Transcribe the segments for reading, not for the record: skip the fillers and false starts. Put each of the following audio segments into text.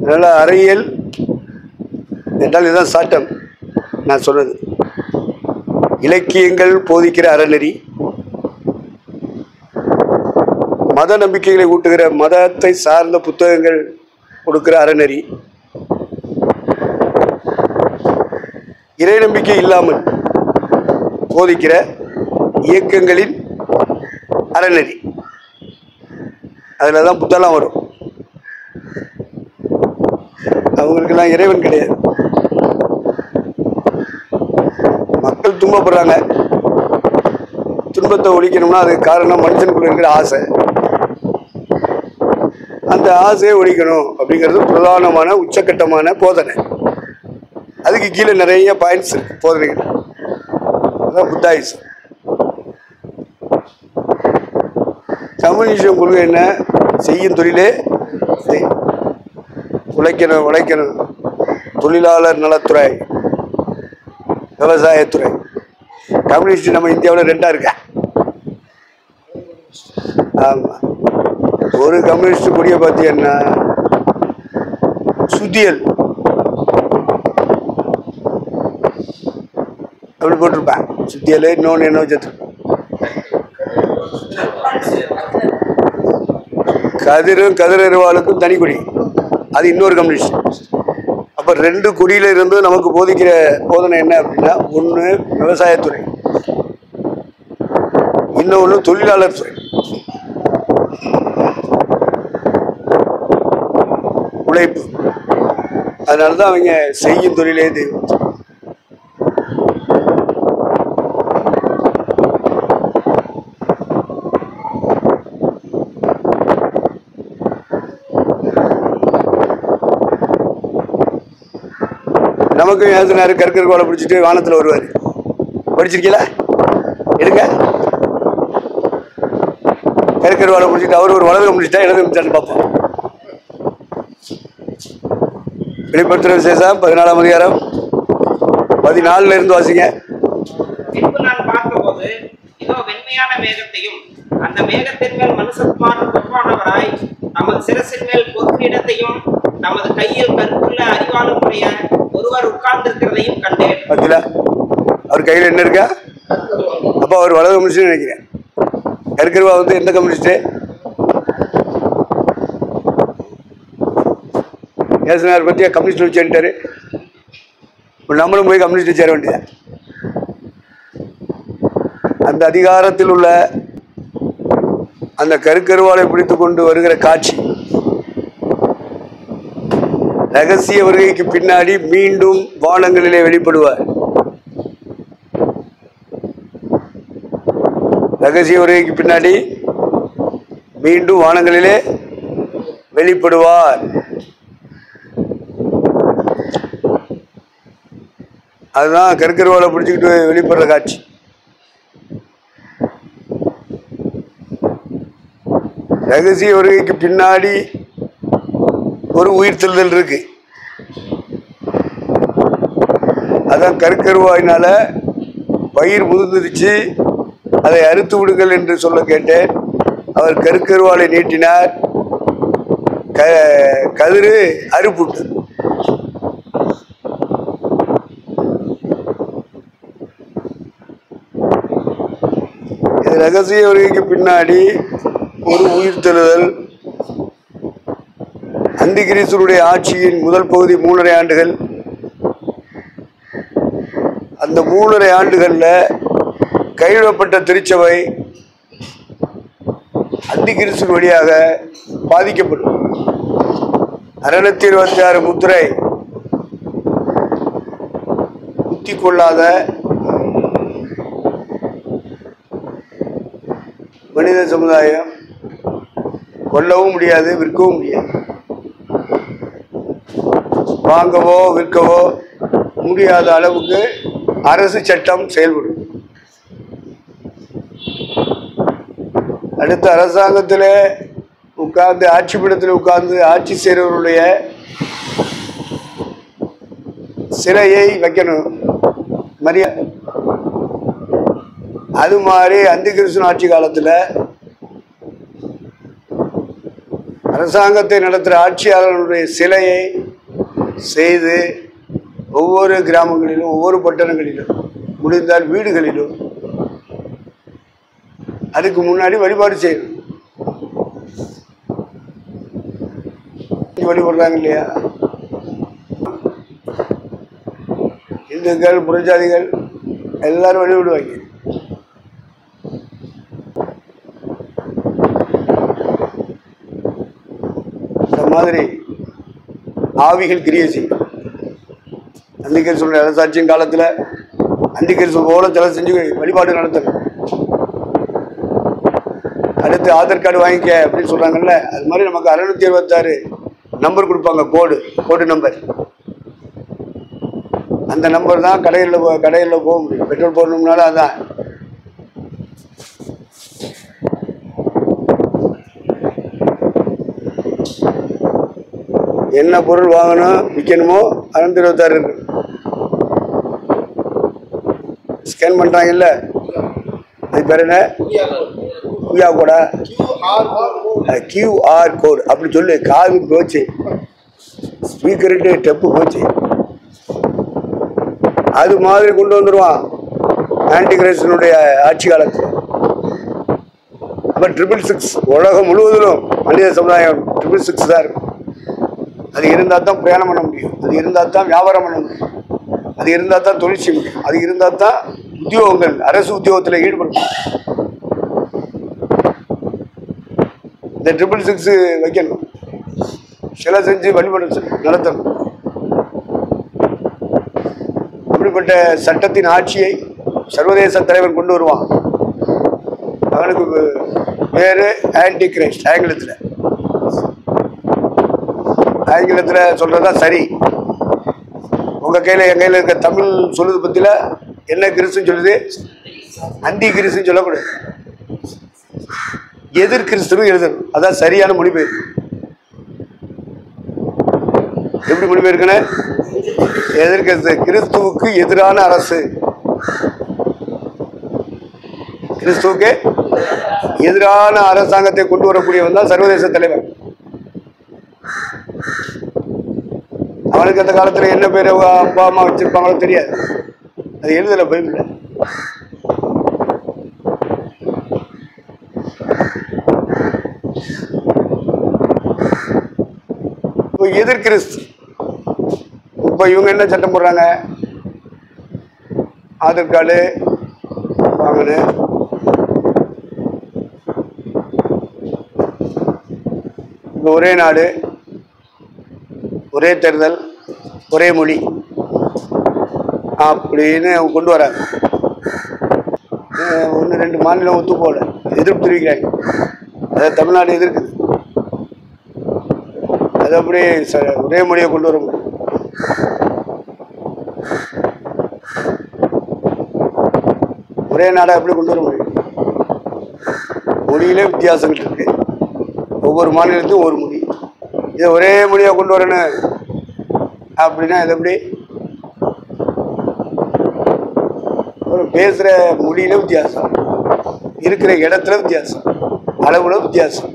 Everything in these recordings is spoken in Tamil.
அதனால் அறயியல் என்றால் இதுதான் சாட்டம். நான் சொன்னது இலக்கியங்கள் போதிக்கிற அறநெறி, மத நம்பிக்கைகளை ஊட்டுகிற மதத்தை சார்ந்த புத்தகங்கள் கொடுக்கிற அறநெறி, இறை நம்பிக்கை இல்லாமல் போதிக்கிற இயக்கங்களின் அறநெறி, அதில் தான் புத்தகம் வரும். அவங்களுக்கெல்லாம் இறைவன் கிடையாது. மக்கள் துன்பப்படுறாங்க. துன்பத்தை ஒழிக்கணும்னா அதுக்கு காரணம் மனுஷனுக்குள்ள இருக்கிற ஆசை. அந்த ஆசையை ஒழிக்கணும் அப்படிங்கிறது பிரதானமான உச்சக்கட்டமான போதனை. அதுக்கு கீழே நிறைய பாயிண்ட்ஸ் இருக்கு, போதனைகள். அதான் புத்தாயிசம். கம்யூனிசம் கொள்கை என்ன? செய்யும் தொழிலே உழைக்கணும், உழைக்கணும். தொழிலாளர் நலத்துறை, விவசாயத்துறை. கம்யூனிஸ்ட் நம்ம இந்தியாவில் 2 இருக்கா? ஆமாம். ஒரு கம்யூனிஸ்ட் கொடியை பார்த்தீங்கன்னா சுத்தியல் அப்படி போட்டிருப்பேன். சுத்தியல் இன்னொன்று என்ன வச்சு கதிரவாளுக்கும் தனி கொடி, அது இன்னொரு கம்யூனிஸ்ட். அப்போ 2 கொடியில இருந்து நமக்கு போதிக்கிற போதனை என்ன அப்படின்னா, ஒன்று விவசாயத்துறை, இன்னொன்று தொழிலாளர் துறை, உழைப்பு. அதனாலதான் அவங்க செய்யும் தொழிலே தெய்வம். நமக்கு எழுதினாரு, கற்கர் கோலை பிடிச்சிட்டு வானத்தில் வருவார். படிச்சிருக்கீங்களா? எடுங்க. கற்கர் கோலை பிடிச்சிட்டு அவர் ஒரு வலது முடிச்சிட்டா இடது முடிச்சான்னு பார்ப்போம். வெளிப்படுத்துற விசேஷம் 14ஆம் அதிகாரம் 14 இருந்து வாசிங்க. நான் பார்த்தபோது இதோ வெண்மையான மேகத்தையும் அந்த மேகத்தின் மேல் மனுஷகுமாரன் உருவானவராய் நமது சிரசின் மேல் பொற்கிடத்தையும் நமது கையில் கருத்துள்ள அறிவாளனுடைய ஒருவர் உட்கார்ந்திருக்கிறதையும் கண்டேன். பார்த்தீங்களா? அவர் கையில் என்ன இருக்கா? அப்போ அவர் வலது கம்யூனிஸ்ட் நினைக்கிறேன். கருக்கருவா வந்து எந்த கம்யூனிஸ்ட்? ஏசுனார் பற்றியா கம்யூனிஸ்ட் வச்சுட்டாரு. நம்மளும் போய் கம்யூனிஸ்ட் சேர வேண்டியது. அந்த அதிகாரத்தில் உள்ள அந்த கருக்கருவாலை பிடித்து கொண்டு வருகிற காட்சி ரகசிய வருகைக்கு பின்னாடி மீண்டும் வானங்களிலே வெளிப்படுவார். ரகசிய வருகைக்கு பின்னாடி மீண்டும் வானங்களிலே வெளிப்படுவார். அதுதான் கருக்கருவாலை பிடிச்சிக்கிட்டு வெளிப்படுற காட்சி. ரகசிய வருகைக்கு பின்னாடி ஒரு உயிர்த்தெழுதல் இருக்கு. அதான் கருக்கருவாயினால பயிர் முதிர்ந்துருச்சு, அதை அறுத்து விடுங்கள் என்று சொல்ல கேட்டேன். அவர் கருக்கருவாலை நீட்டினார், கதிரு அறுப்புட்டு. இது ரகசிய வருகைக்கு பின்னாடி ஒரு உயிர்த்தெழுதல். அந்திகிரீஸ்வருடைய ஆட்சியின் முதல் பகுதி 3½ ஆண்டுகள். அந்த 3½ ஆண்டுகள்ல கைவிடப்பட்ட திருச்சபை அந்திகிரீஸ்து வழியாக பாதிக்கப்படும். 626 முத்திரை குத்தி கொள்ளாத மனித சமுதாயம் கொல்லவும் முடியாது, விற்கவும் முடியாது. வாங்கவோ விற்கவோ முடியாத அளவுக்கு அரசு சட்டம் செயல்படும். அடுத்த அரசாங்கத்தில் உட்கார்ந்து ஆட்சி பீடத்தில் உட்கார்ந்து ஆட்சி செய்கிறவருடைய சிலையை வைக்கணும், மரியாதை. அது மாதிரி அந்திகிறிஸ்து ஆட்சி காலத்தில் அரசாங்கத்தை நடத்துகிற ஆட்சியாளர்களுடைய சிலையை செய்து ஒவ்வொரு கிராமங்களிலும் ஒவ்வொரு பட்டணங்களிலும் முடிந்தால் வீடுகளிலும் அதுக்கு முன்னாடி வழிபாடு செய்யணும். வழிபடுறாங்க இல்லையா? இந்துக்கள் புறஜாதிகள் எல்லாரும் வழிபடுவாங்க. இந்த மாதிரி ஆவிகள் கிரியை செய்யும். அந்திக்கர் சொல்ற அரசாட்சியின் காலத்தில் அந்திக்கர் போல சில செஞ்சு வழிபாடு நடத்தணும். அடுத்து ஆதார் கார்டு வாங்கிக்க அப்படின்னு சொல்றாங்கல்ல, அது மாதிரி நமக்கு 626 நம்பர் கொடுப்பாங்க, கோடு நம்பர். அந்த நம்பர் தான் கடையில் போக முடியும். பெட்ரோல் போடணும்னாலும் அதான். என்ன பொருள் வாங்கணும் விற்கணுமோ 626 இருக்கு. ஸ்கேன் பண்றாங்கல்ல, அது பேர் என்ன? QR கோடு அப்படி சொல்லு. காது போச்சு, ஸ்பீக்கர்ட்டு டெப்பு போச்சு. அது மாதிரி கொண்டு வந்துடுவான் ஆன்டி கிரைஸ்டனுடைய ஆட்சி காலத்தில். அப்போ 666 உலகம் முழுவதிலும் மனித சமுதாயம் 666 தான் இருக்கும். அது இருந்தால் தான் பிரயாணம் பண்ண முடியும், அது இருந்தால் தான் வியாபாரம் பண்ண முடியும், அது இருந்தால் தான் தொழில் செய்ய முடியும், அது இருந்தால் தான் உத்தியோகங்கள் அரசு உத்தியோகத்தில் ஈடுபடும். இந்த 666 வைக்கணும், சிலை செஞ்சு வழிபட நடத்தணும். அப்படிப்பட்ட சட்டத்தின் ஆட்சியை சர்வதேச தலைவன் கொண்டு வருவான். அவனுக்கு பேரு ஆன்டி கிரைஸ்ட். ஆங்கிலத்தில் சொல்றதா சரி. உங்க கையில என் கையில இருக்க தமிழ் சொல்லுது பத்தில என்ன கிறிஸ்துன்னு சொல்லுது? அந்தி கிறிஸ்துன்னு சொல்லக்கூடாது, எதிர் கிறிஸ்துன்னு எழுதணும். அதான் சரியான மொழிபெயர்ப்பு. எப்படி மொழிபெயர்க்கணும்? எதிர்க்கிறது கிறிஸ்துவுக்கு எதிரான அரசு. கிறிஸ்துவுக்கு எதிரான அரசாங்கத்தை கொண்டு வரக்கூடியவன் தான் சர்வதேச தலைவர். அவனுக்கு அந்த காலத்துல என்ன பேர் அப்பா அம்மா வச்சிருப்பாங்களோ தெரியாது, அது எழுதல பைபிள்ல. இப்போ எதிர் கிறிஸ்து. இப்போ இவங்க என்ன சட்டம் போடுறாங்க? ஆதார் கார்டு வாங்கணும், ஒரே நாடு, ஒரே தேர்தல், ஒரே மொழி அப்படின்னு அவங்க கொண்டு வராங்க. 1-2 மாநிலம் ஒத்து போல எதிர்ப்பு தெரிவிக்கிறாங்க. அதை தமிழ்நாடு எதிர்க்குது. அது அப்படியே ஒரே மொழியை கொண்டு வர முடியும். ஒரே நாடை எப்படி கொண்டு வர முடியும்? மொழியிலே வித்தியாசங்கள் இருக்கு. ஒவ்வொரு மாநிலத்துக்கும் ஒரு மொழி. இதை ஒரே மொழியாக கொண்டு வரணும் அப்படின்னா இது எப்படி? ஒரு பேசுகிற மொழியில வித்தியாசம், இருக்கிற இடத்துல வித்தியாசம், அளவுல வித்தியாசம்,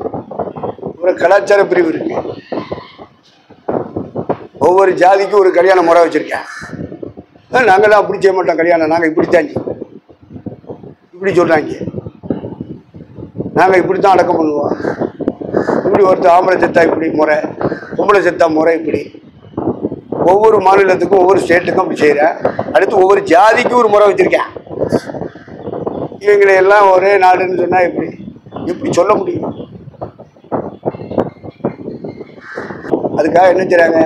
ஒரு கலாச்சார பிரிவு இருக்கு. ஒவ்வொரு ஜாதிக்கும் ஒரு கல்யாண முறை வச்சிருக்கேன். நாங்களாம் அப்படி செய்ய மாட்டோம் கல்யாணம், நாங்கள் இப்படித்தான் இப்படி சொல்றாங்க, நாங்கள் இப்படித்தான் அடக்கம் பண்ணுவோம். இப்படி ஒருத்தர் ஆம்பளை செத்தா இப்படி முறை, பொம்பளை செத்தா முறை இப்படி. ஒவ்வொரு மாநிலத்துக்கும் ஒவ்வொரு ஸ்டேட்டுக்கும் அப்படி செய்கிறேன். அடுத்து ஒவ்வொரு ஜாதிக்கும் ஒரு முறை வச்சிருக்கேன். இவங்களை எல்லாம் ஒரே நாடுன்னு சொன்னா எப்படி சொல்ல முடியும்? அதுக்காக என்ன செய்றாங்க?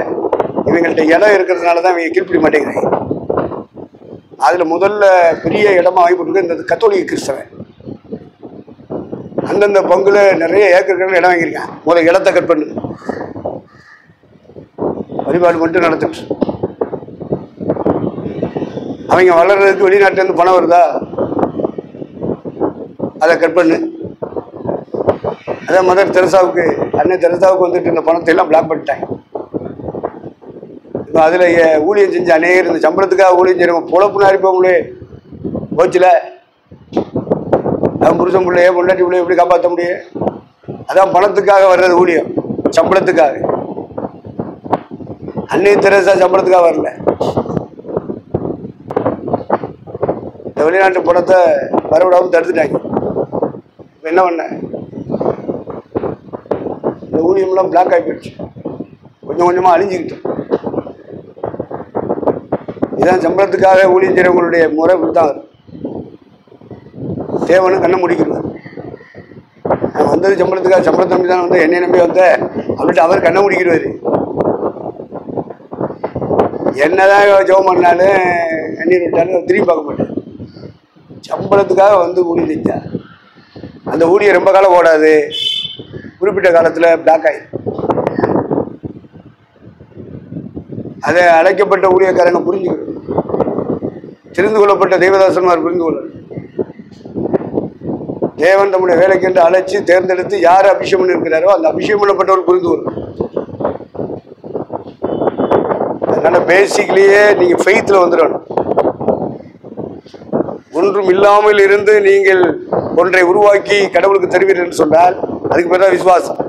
இவங்கள்ட்ட இடம் இருக்கிறதுனால தான் இவங்க கீழ்ப்பிடி மாட்டேங்கிறாங்க. அதுல முதல்ல பெரிய இடமா வாங்கி போட்டுருக்கு இந்த கத்தோலிக்க கிறிஸ்தவன். அந்தந்த பங்குல நிறைய ஏக்கர்கள் இடம் வாங்கியிருக்கான். முதல்ல இடத்தை கட் பண்ணு, வழிபாடு மட்டும் நடத்திட்டு. அவங்க வளர்றதுக்கு வெளிநாட்டிலேருந்து பணம் வருதா, அதை கட் பண்ணு. அதான் மதர் தெரசாவுக்கு, அன்னை தெரசாவுக்கு வந்துட்டு இந்த பணத்தை எல்லாம் பிளாக் பண்ணிட்டாங்க. இப்போ அதில் ஊழியம் செஞ்ச அநேகர் இந்த சம்பளத்துக்காக ஊழியம் செய்யறவங்க பொழப்புன்னு அரிப்பவங்களே போச்சுல. அவன் புருஷன் பிள்ளைய பொண்டாட்டி பிள்ளைய எப்படி காப்பாற்ற முடியும்? அதான் பணத்துக்காக வர்றது ஊழியம். சம்பளத்துக்காக. அன்னை தெரசா சம்பளத்துக்காக வரல. இந்த வெளிநாட்டு படத்தை வரவிடாமல் தடுத்துட்டாங்க. என்ன பண்ண, இந்த ஊழியம்லாம் பிளாக் ஆகி போயிடுச்சு, கொஞ்சம் கொஞ்சமாக அழிஞ்சுக்கிட்டு. இதான் சம்பளத்துக்காக ஊழியம் செய்கிறவங்களுடைய முறை இப்படித்தான். தேவனும் கண்ணை முடிக்கிறார். நான் வந்தது சம்பளத்துக்காக, சம்பளத்தை நம்பி தான் வந்து என்னை நம்பி வந்தேன் அப்படின்ட்டு அவர் கண்ணை முடிக்கிறாரு. என்னதான் ஜெபம் பண்ணாலும் கண்ணீர் விட்டாலும் திரும்பி பார்க்க மாட்டேன். சம்பளத்துக்காக வந்து ஊழியம் செஞ்சா அந்த ஊழியம் ரொம்ப காலம் ஓடாது, குறிப்பிட்ட காலத்தில் பிளாக் ஆகி. அதை அழைக்கப்பட்ட ஊழியக்காரங்க புரிஞ்சுக்கணும். தெரிந்து கொள்ளப்பட்ட தெய்வதாசன்மார் புரிந்து கொள்ளணும். தேவன் தம்முடைய வேலைக்கு என்று அழைச்சி தேர்ந்தெடுத்து யார் அபிஷேகம் இருக்கிறாரோ அந்த அபிஷேகம் பண்ணப்பட்டவர் புரிந்து கொள்ளணும். அதனால பேசிக்லேயே நீங்க ஃபெய்த்ல வந்துடணும். ஒன்றும் இல்லாமல் இருந்து நீங்கள் ஒன்றை உருவாக்கி கடவுளுக்கு தருவீர்கள் என்று சொன்னால் அதுக்கு பேர் தான் விசுவாசம்.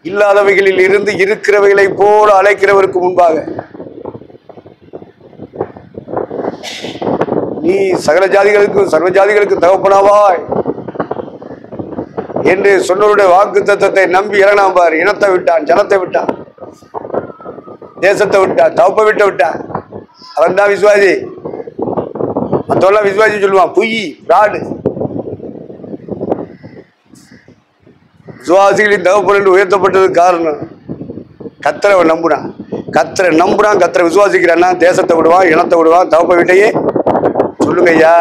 இல்லாதவைகளில் இருந்து இருக்கிறவைகளை போல அழைக்கிறவருக்கு முன்பாக நீ சகல ஜாதிகளுக்கும் சர்வ ஜாதிகளுக்கு தகப்பனாவாய் என்று சொன்னவருடைய வாக்கு தத்தத்தை நம்பி இறங்கினான் பார். இனத்தை விட்டான், ஜனத்தை விட்டான், தேசத்தை விட்டான், தவப்பை விட்டான். அவன் தான் விசுவாசி. மற்றவெல்லாம் விசுவாசி சொல்லுவான், பொய், பிராடு. விசுவாசிகளின் தகப்பன் என்று உயர்த்தப்பட்டதுக்கு காரணம் கர்த்தரை அவன் நம்புறான். கர்த்தரை நம்புறான், கர்த்தரை விசுவாசிக்கிறான்னா தேசத்தை விடுவான், இனத்தை விடுவான், தவப்பை விட்டையே. சொல்லுங்க ஐயா,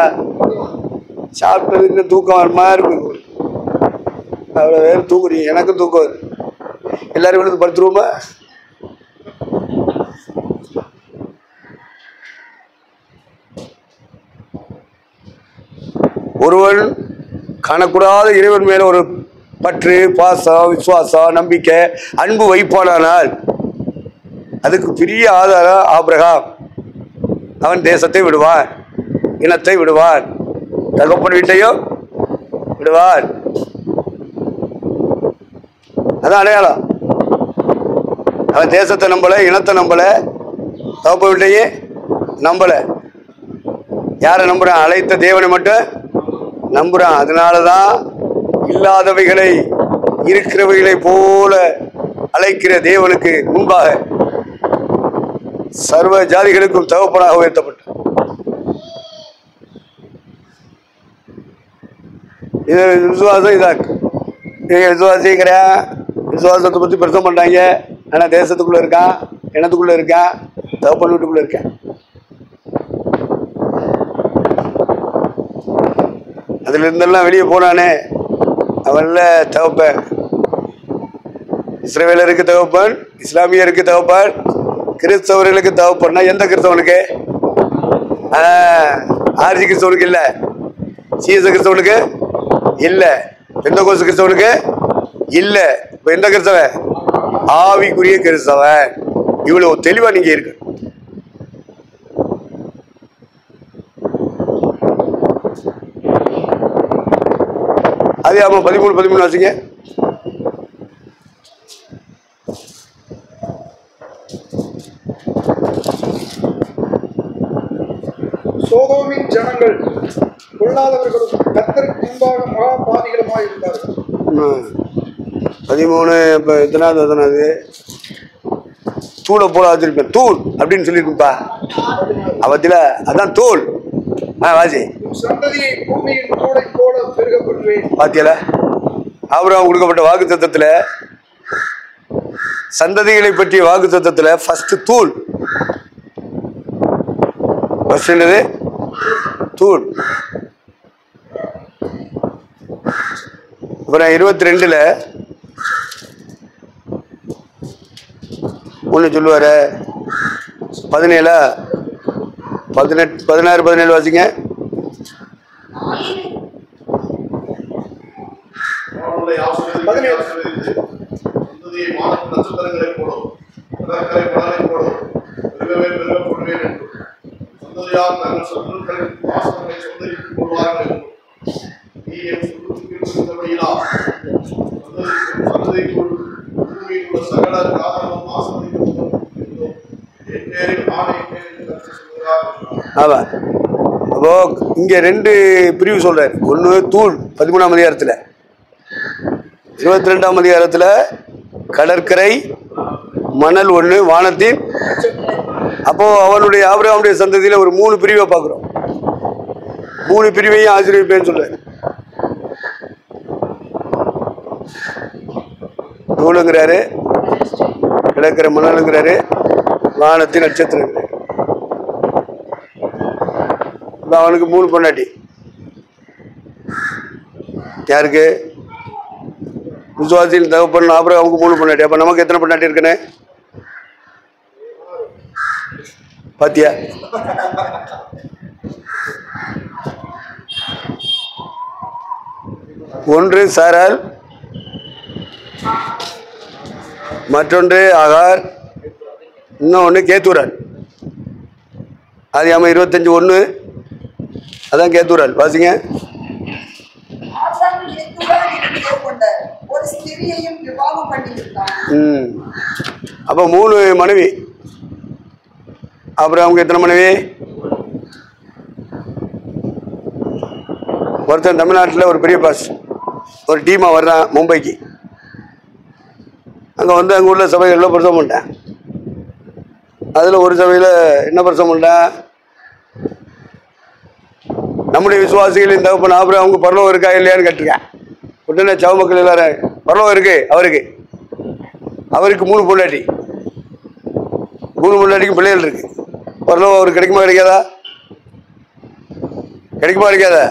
சாப்பிட்டது இன்னும் தூக்கம் வர மாதிரி இருக்கு. அவ்வளோ வேறு தூக்குறீங்க, எனக்கும் தூக்கம் வருது. எல்லாரும் விழுந்து படுத்துருவோமா? ஒருவன் காணக்கூடாத இறைவன் மேல ஒரு பற்று, பாசம், விசுவாசம், நம்பிக்கை, அன்பு வைப்பானால் அதுக்கு பெரிய ஆதாரம் ஆபிரகாம். அவன் தேசத்தை விடுவான், இனத்தை விடுவான், தகப்பன் வீட்டையும் விடுவான். அதான் அடையாளம். அவன் தேசத்தை நம்பல, இனத்தை நம்பல, தகப்பன் வீட்டையே நம்பல. யாரை நம்புறான்? அழைத்த தேவனை மட்டும் நம்புறான். அதனாலதான் இல்லாதவைகளை இருக்கிறவைகளை போல அழைக்கிற தேவனுக்கு முன்பாக சர்வ ஜாதிகளுக்கும் தகப்பனாக உயர்த்தப்பட்ட. இது விசுவாசம். இதாக்கு விசுவாசிக்கிற விசுவாசத்தை பற்றி பிரசவம் பண்றாங்க. ஆனா தேசத்துக்குள்ள இருக்கான், இனத்துக்குள்ள இருக்கான், தகப்பன் வீட்டுக்குள்ள இருக்கேன். அதுல இருந்தெல்லாம் வெளியே போனானே அவன்ல தகப்பன். இஸ்ரவேலருக்கு தகப்பன், இஸ்லாமியருக்கு தகப்பன், கிறிஸ்தவர்களுக்கு தகப்பன்னா எந்த கிறிஸ்தவனுக்கு? ஆர்ஜி கிறிஸ்தவனுக்கு இல்ல, சிஎஸ் கிறிஸ்தவனுக்கு இல்ல, பெந்தகோஸ்து கிறிஸ்தவனுக்கு இல்ல. இப்ப எந்த கிறிஸ்தவன்? ஆவிக்குரிய கிறிஸ்தவன். இவ்வளவு தெளிவா நீங்க இருக்கு. அது ஆமா 13 வாசிங்க. சோதோமின் ஜனங்கள் கொள்ளாதவர்களும் கர்த்தருக்கு முன்பாக மகா பாவிகளுமாய் இருந்தார்கள். 13 இப்போ எத்தனாவது தூளை போல வச்சிருப்பேன். தூள் அப்படின்னு சொல்லியிருக்குப்பா அவத்தில. அதான் தூள். வாசி. சந்ததியை பூமியின் தூளை போல பெருகப்படுவேன். பாத்தியல, ஆபிரகாம் கொடுக்கப்பட்ட வாக்கு தத்தத்துல சந்ததிகளை பற்றிய வாக்கு தத்தத்துல ஃபர்ஸ்ட் தூள். ஃபர்ஸ்ட் என்னது? தூள். அப்புறம் 22ல் ஒன்று சொல்லுவாரு. 17 16 17 வாசிங்க. ஆமாம். அப்போ இங்கே 2 பிரிவு சொல்கிறார். ஒன்று தூள் 13ஆம் அதிகாரத்தில், 22ஆம் அதிகாரத்தில் கடற்கரை மணல் ஒன்று வானத்தின். அப்போது அவனுடைய ஆபிரகாமுடைய சந்ததியில் ஒரு 3 பிரிவை பார்க்குறோம். 3 பிரிவையும் ஆசீர்வதிப்பேன்னு சொல்கிறார். தூளுங்கிறாரு, கடற்கரை மணலுங்கிறாரு, வானத்தின் நட்சத்திரங்கிறாரு. அவனுக்கு 3 பொண்டாட்டி. யாருக்கு? விசுவாசியின் தகப்பன் ஆபிரகாமுக்கு 3 பொண்டாட்டி. அப்ப நமக்கு எத்தனை பொண்டாட்டி இருக்குன்னு பாத்தியா? ஒன்று சாரால், மற்றொன்று ஆகார், இன்னொன்று கேத்தூரால். ஆதியாகமம் 25:1 அதான் கேத்தூரால். வாசிங்க. அப்போ 3 மனைவி. அப்புறம் அவங்க எத்தனை மனைவி? ஒருத்தன் தமிழ்நாட்டில் ஒரு பெரிய பாஸ் ஒரு டீமாக வர்றான் மும்பைக்கு. அங்கே வந்து அங்கே உள்ள சபைகளில் பிரசவம் பண்ணிட்டேன். அதில் ஒரு சபையில் என்ன பிரசவம் பண்ணிட்டேன்? நம்முடைய விசுவாசிகளின் தகப்பன் ஆபிரகாமுக்கு பரலோகம் இருக்கா இல்லையான்னு கேட்டிருக்கேன். உடனே சவ மக்கள் எல்லாரும் பரலோகம் இருக்கு அவருக்கு 3 பொண்டாட்டி. 3 பொண்டாட்டிக்கும் பிள்ளைகள் இருக்கு. பரலோகம் அவருக்கு கிடைக்குமா கிடைக்காதா? கிடைக்குமா கிடைக்காதா?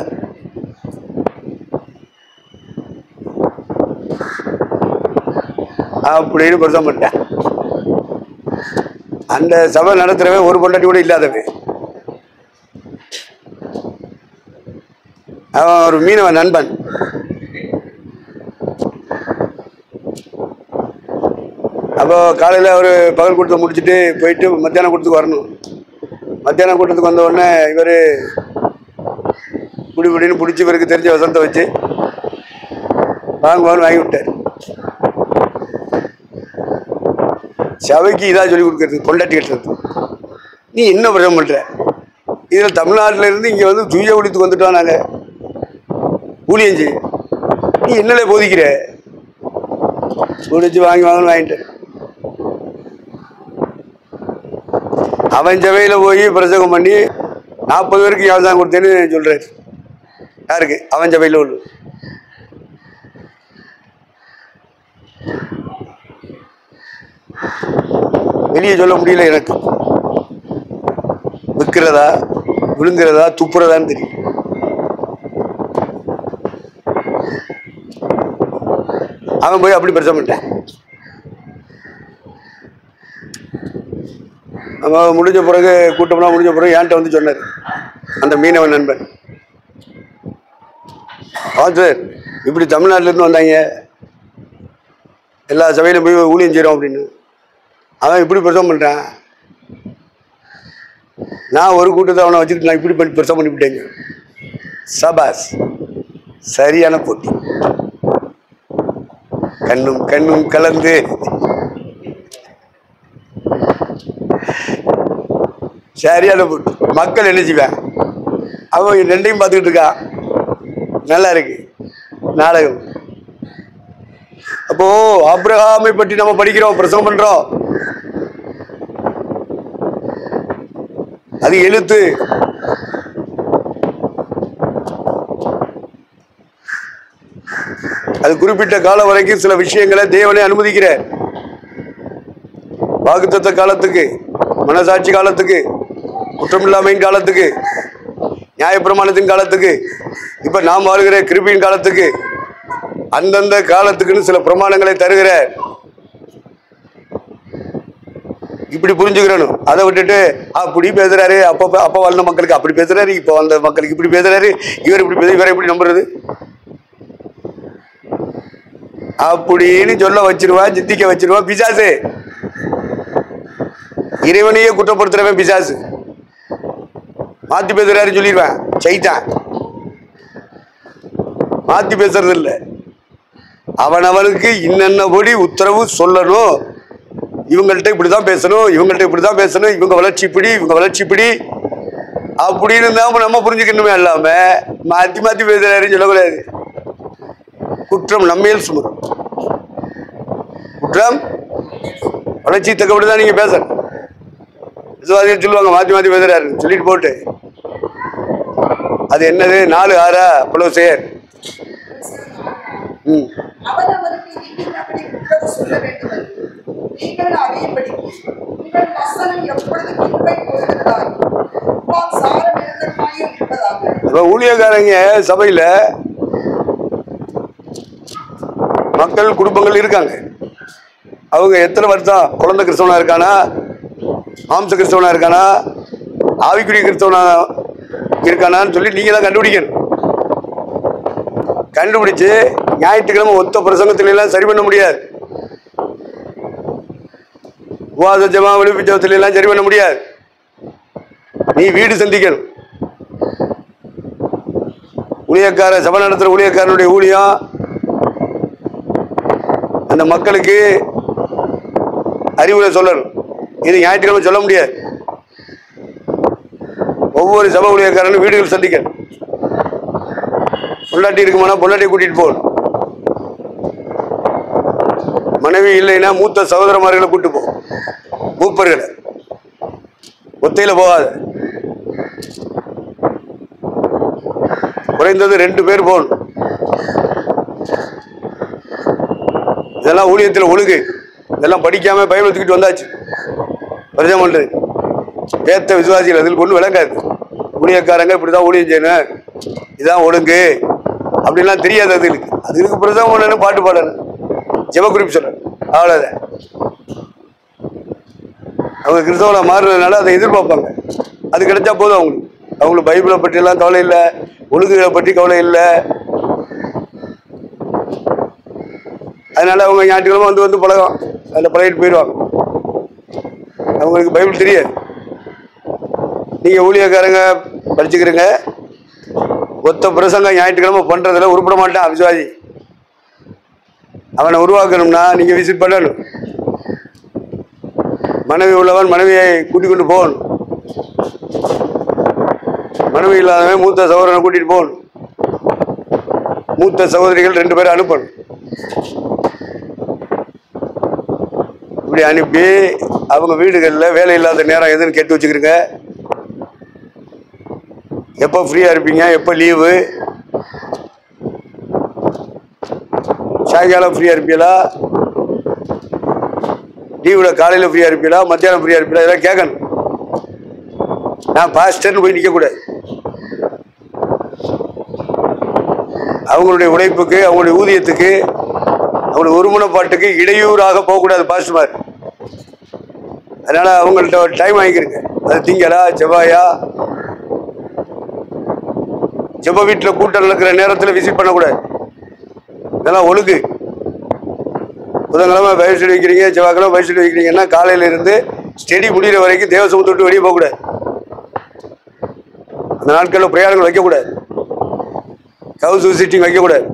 அப்படின்னு பிரசவம் பண்ணிட்டேன். அந்த சபை நடத்துறவன் ஒரு பொண்டாட்டி கூட இல்லாதவன். அவன் ஒரு மீனவன் நண்பன். அப்போ காலையில் அவர் பகல் கூட்டத்தை முடிச்சுட்டு போயிட்டு மத்தியானம் கூட்டத்துக்கு வரணும். மத்தியானம் கூட்டத்துக்கு வந்த உடனே இவர் குடின்னு பிடிச்சி இவருக்கு தெரிஞ்ச வசனத்தை வச்சு வாங்குவான்னு வாங்கி விட்டார். சபைக்கு இதாக சொல்லி கொடுக்கறது, கொண்டாட்டி கட்டுறது. நீ என்ன பிரச்சனை பண்ணுற? இதில் தமிழ்நாட்டில் இருந்து இங்கே வந்து துய்ய ஒழித்துக்கு வந்துட்டோம். நாங்கள் ஊழியம் செய்ய நீ என்னலே போதிக்கிற? பிடிச்சி வாங்கன்னு வாங்கிட்டு அவன் சபையில் போய் பிரசங்கம் பண்ணி 40 பேருக்கு யாழ்தான் கொடுத்தேன்னு சொல்கிறாரு. யாருக்கு? அவன் சபையில் உள்ள. வெளியே சொல்ல முடியல எனக்கு. விற்கிறதா விழுங்குறதா துப்புறதான்னு தெரியும். அவன் போய் அப்படி பிரச்சனை பண்ணிட்டான். அவன் முடிஞ்ச பிறகு கூட்டம்லாம் முடிஞ்ச பிறகு என்கிட்ட வந்து சொன்னார் அந்த மீனவன் நண்பன், சார் இப்படி தமிழ்நாட்டிலேருந்து வந்தாங்க, எல்லா சபையிலும் போய் ஊழியம் செய்கிறோம் அப்படின்னு. அவன் இப்படி பிரசவம் பண்ணுறான். நான் ஒரு கூட்டத்தை அவனை வச்சுட்டு நான் இப்படி பண்ணி பிரசவம் பண்ணிவிட்டேங்க. சபாஸ், சரியான போட்டி. கண்ணும் கலந்து சரியான போட்டி. மக்கள் என்ன செய்வேன்? அவன் 2ஐயும் பார்த்துக்கிட்டு இருக்கான். நல்லா இருக்கு நாடகம். அப்போ ஆபிரகாமை பற்றி நம்ம படிக்கிறோம், பிரசவம் பண்றோம். அது எழுத்து. அது குறிப்பிட்ட காலம் வரைக்கும் சில விஷயங்களை தேவனே அனுமதிக்கிறார். வாக்குத்தத்த காலத்துக்கு, மனசாட்சி காலத்துக்கு, குற்றமில்லாமையின் காலத்துக்கு, நியாயப்பிரமாணத்தின் காலத்துக்கு, இப்ப நாம் வாழ்கிற கிருபையின் காலத்துக்கு, அந்தந்த காலத்துக்குன்னு சில பிரமாணங்களை தருகிறார். இப்படி புரிஞ்சுக்கிறணும். அதை விட்டுட்டு அப்படி பேசுறாரு, அப்ப வாழ்ந்த மக்களுக்கு அப்படி பேசுறாரு, இப்ப வந்த மக்களுக்கு இப்படி பேசுறாரு, இவர் இப்படி பேச, இவரை எப்படி நம்புறது அப்படின்னு சொல்ல வச்சிருவான், சிந்திக்க வச்சிருவான் பிசாசு. இறைவனையே குற்றப்படுத்துறவன் பிசாசு. மாத்தி பேசுறாரு சொல்லிடுவேன், சைத்தான். மாத்தி பேசுறது இல்லை. அவனவனுக்கு இன்னென்னபடி உத்தரவு சொல்லணும். இவங்கள்ட்ட இப்படிதான் பேசணும், இவங்கள்ட்ட இப்படிதான் பேசணும், இவங்க வளர்ச்சி இப்படி, இவங்க வளர்ச்சி இப்படி அப்படின்னு தான் நம்ம புரிஞ்சுக்கணுமே இல்லாம மாத்தி மாத்தி பேசுறாருன்னு சொல்லக்கூடாது. குற்றம் நம்மையில் சுமரும். குற்றம் வளர்ச்சி தக்கப்பட்டு தான் நீங்க பேசணும். விசுவாசிகள் சொல்லுவாங்க மாத்தி மாத்தி பேசுறாரு சொல்லிட்டு போட்டு அது என்னது 4:6 புலவு செயர். ஊழியக்காரங்க சபையில மக்கள் குடும்பங்கள் இருக்காங்க. அவங்க எத்தனை வருஷம் குழந்தை கிறிஸ்தவனா இருக்கானா, மாம்ச கிறிஸ்தவனா இருக்கானா, ஆவிக்குரிய கிறிஸ்தவனா இருக்கானான்னு சொல்லி நீங்க தான் கண்டுபிடிக்கணும். கண்டுபிடிச்சு ஞாயிற்றுக்கிழமை ஒத்த பிரசங்கத்தில எல்லாம் சரி பண்ண முடியாது. உபவாச ஜெபம் விழிப்பு ஜெபத்தில எல்லாம் சரி பண்ண முடியாது. நீ வீடு சந்திக்கணும். ஊழியக்கார சபை நடத்துற ஊழியக்காரனுடைய ஊழியம் அந்த மக்களுக்கு அறிவுரை சொல்லணும். இது ஞாயிற்றுக்கிழமை சொல்ல முடியாது. ஒவ்வொரு சபை ஊழியக்காரனும் வீடுகள் சந்திக்கணும். பொண்டாட்டி இருக்குமானா பொண்டாட்டியை கூட்டிட்டு போகணும். மனைவி இல்லைன்னா மூத்த சகோதரமார்களை கூட்டு போ, மூப்பர்களை ஒத்தையில போகாத. குறைந்தது 2 பேர் போகணும். இதெல்லாம் ஊழியத்தில் ஒழுங்கு. இதெல்லாம் படிக்காம பைபிள் தூக்கிட்டு வந்தாச்சு பரிசம் பண்றது. பேத்த விசுவாசிகள் அதில் கொண்டு விளங்காது. ஊழியக்காரங்க இப்படிதான் ஊழியம் செய்யணும், இதான் ஒழுங்கு அப்படின்லாம் தெரியாது. அதுக்கு பிரசவம் பண்ணணும், பாட்டு பாடணும், ஜெப குறிப்பு சொல்லணும், அவ்வளோதான். அவங்க கிறிஸ்தவனை மாறுறதுனால அதை எதிர்பார்ப்பாங்க. அது கிடைச்சா போதும் அவங்களுக்கு. அவங்களுக்கு பைபிளை பற்றியெல்லாம் கவலை இல்லை, ஒழுங்குகளை பற்றி கவலை இல்லை. அதனால அவங்க ஞாயிற்றுக்கிழமை வந்து பழகம் அதில் பழகிட்டு போயிடுவாங்க. அவங்களுக்கு பைபிள் தெரியாது. நீங்கள் ஊழியக்காரங்க படிச்சுக்கிறீங்க, ஒத்த பிரசங்கம் ஞாயிற்றுக்கிழமை பண்ணுறதுல உருப்பட மாட்டான் விசுவாசி. அவனை உருவாக்கணும்னா நீங்கள் விசிட் பண்ணணும். மனைவி உள்ளவன் மனைவியை கூட்டிக் கொண்டு போகணும். மனைவி இல்லாதவன் மூத்த சகோதரனை கூட்டிகிட்டு போகணும். மூத்த சகோதரிகள் 2 பேரை அனுப்பணும். இப்படி அனுப்பி அவங்க வீடுகளில் வேலை இல்லாத நேரம் எதுன்னு கேட்டு வச்சுக்கிறீங்க. எப்போ ஃப்ரீயாக இருப்பீங்க, எப்போ லீவு, சாயங்காலம் ஃப்ரீயாக இருப்பீங்களா, லீவில் காலையில் ஃப்ரீயாக இருப்பீங்களா, மத்தியானம் ஃப்ரீயாக இருப்பீங்களா, இதெல்லாம் கேட்கணும். நான் பாஸ்டர்னு போய் நிற்கக்கூடாது. அவங்களுடைய உழைப்புக்கு, அவங்களுடைய ஊதியத்துக்கு, அவங்களுடைய ஒருமனப்பாட்டுக்கு இடையூறாக போகக்கூடாது பாஸ்டர்மார். அதனால அவங்கள்ட்ட ஒரு டைம் வாங்கிக்கிறங்க. அது திங்களா செவ்வாயா, ஜெப வீட்டில் கூட்டம் நடக்கிற நேரத்தில் விசிட் பண்ணக்கூடாது. இதெல்லாம் ஒழுங்கு. புதன்கிழமை பைபிள் ஸ்டடி வைக்கிறீங்க, செவ்வாய்க்கிழமை பைபிள் ஸ்டடி வைக்கிறீங்கன்னா காலையில இருந்து ஸ்டடி முடிகிற வரைக்கும் தேவசமத்தை விட்டு வெளியே போகக்கூடாது. அந்த நாட்களில் பிரயாணங்கள் வைக்கக்கூடாது, ஹவுஸ் விசிட்டிங் வைக்கக்கூடாது.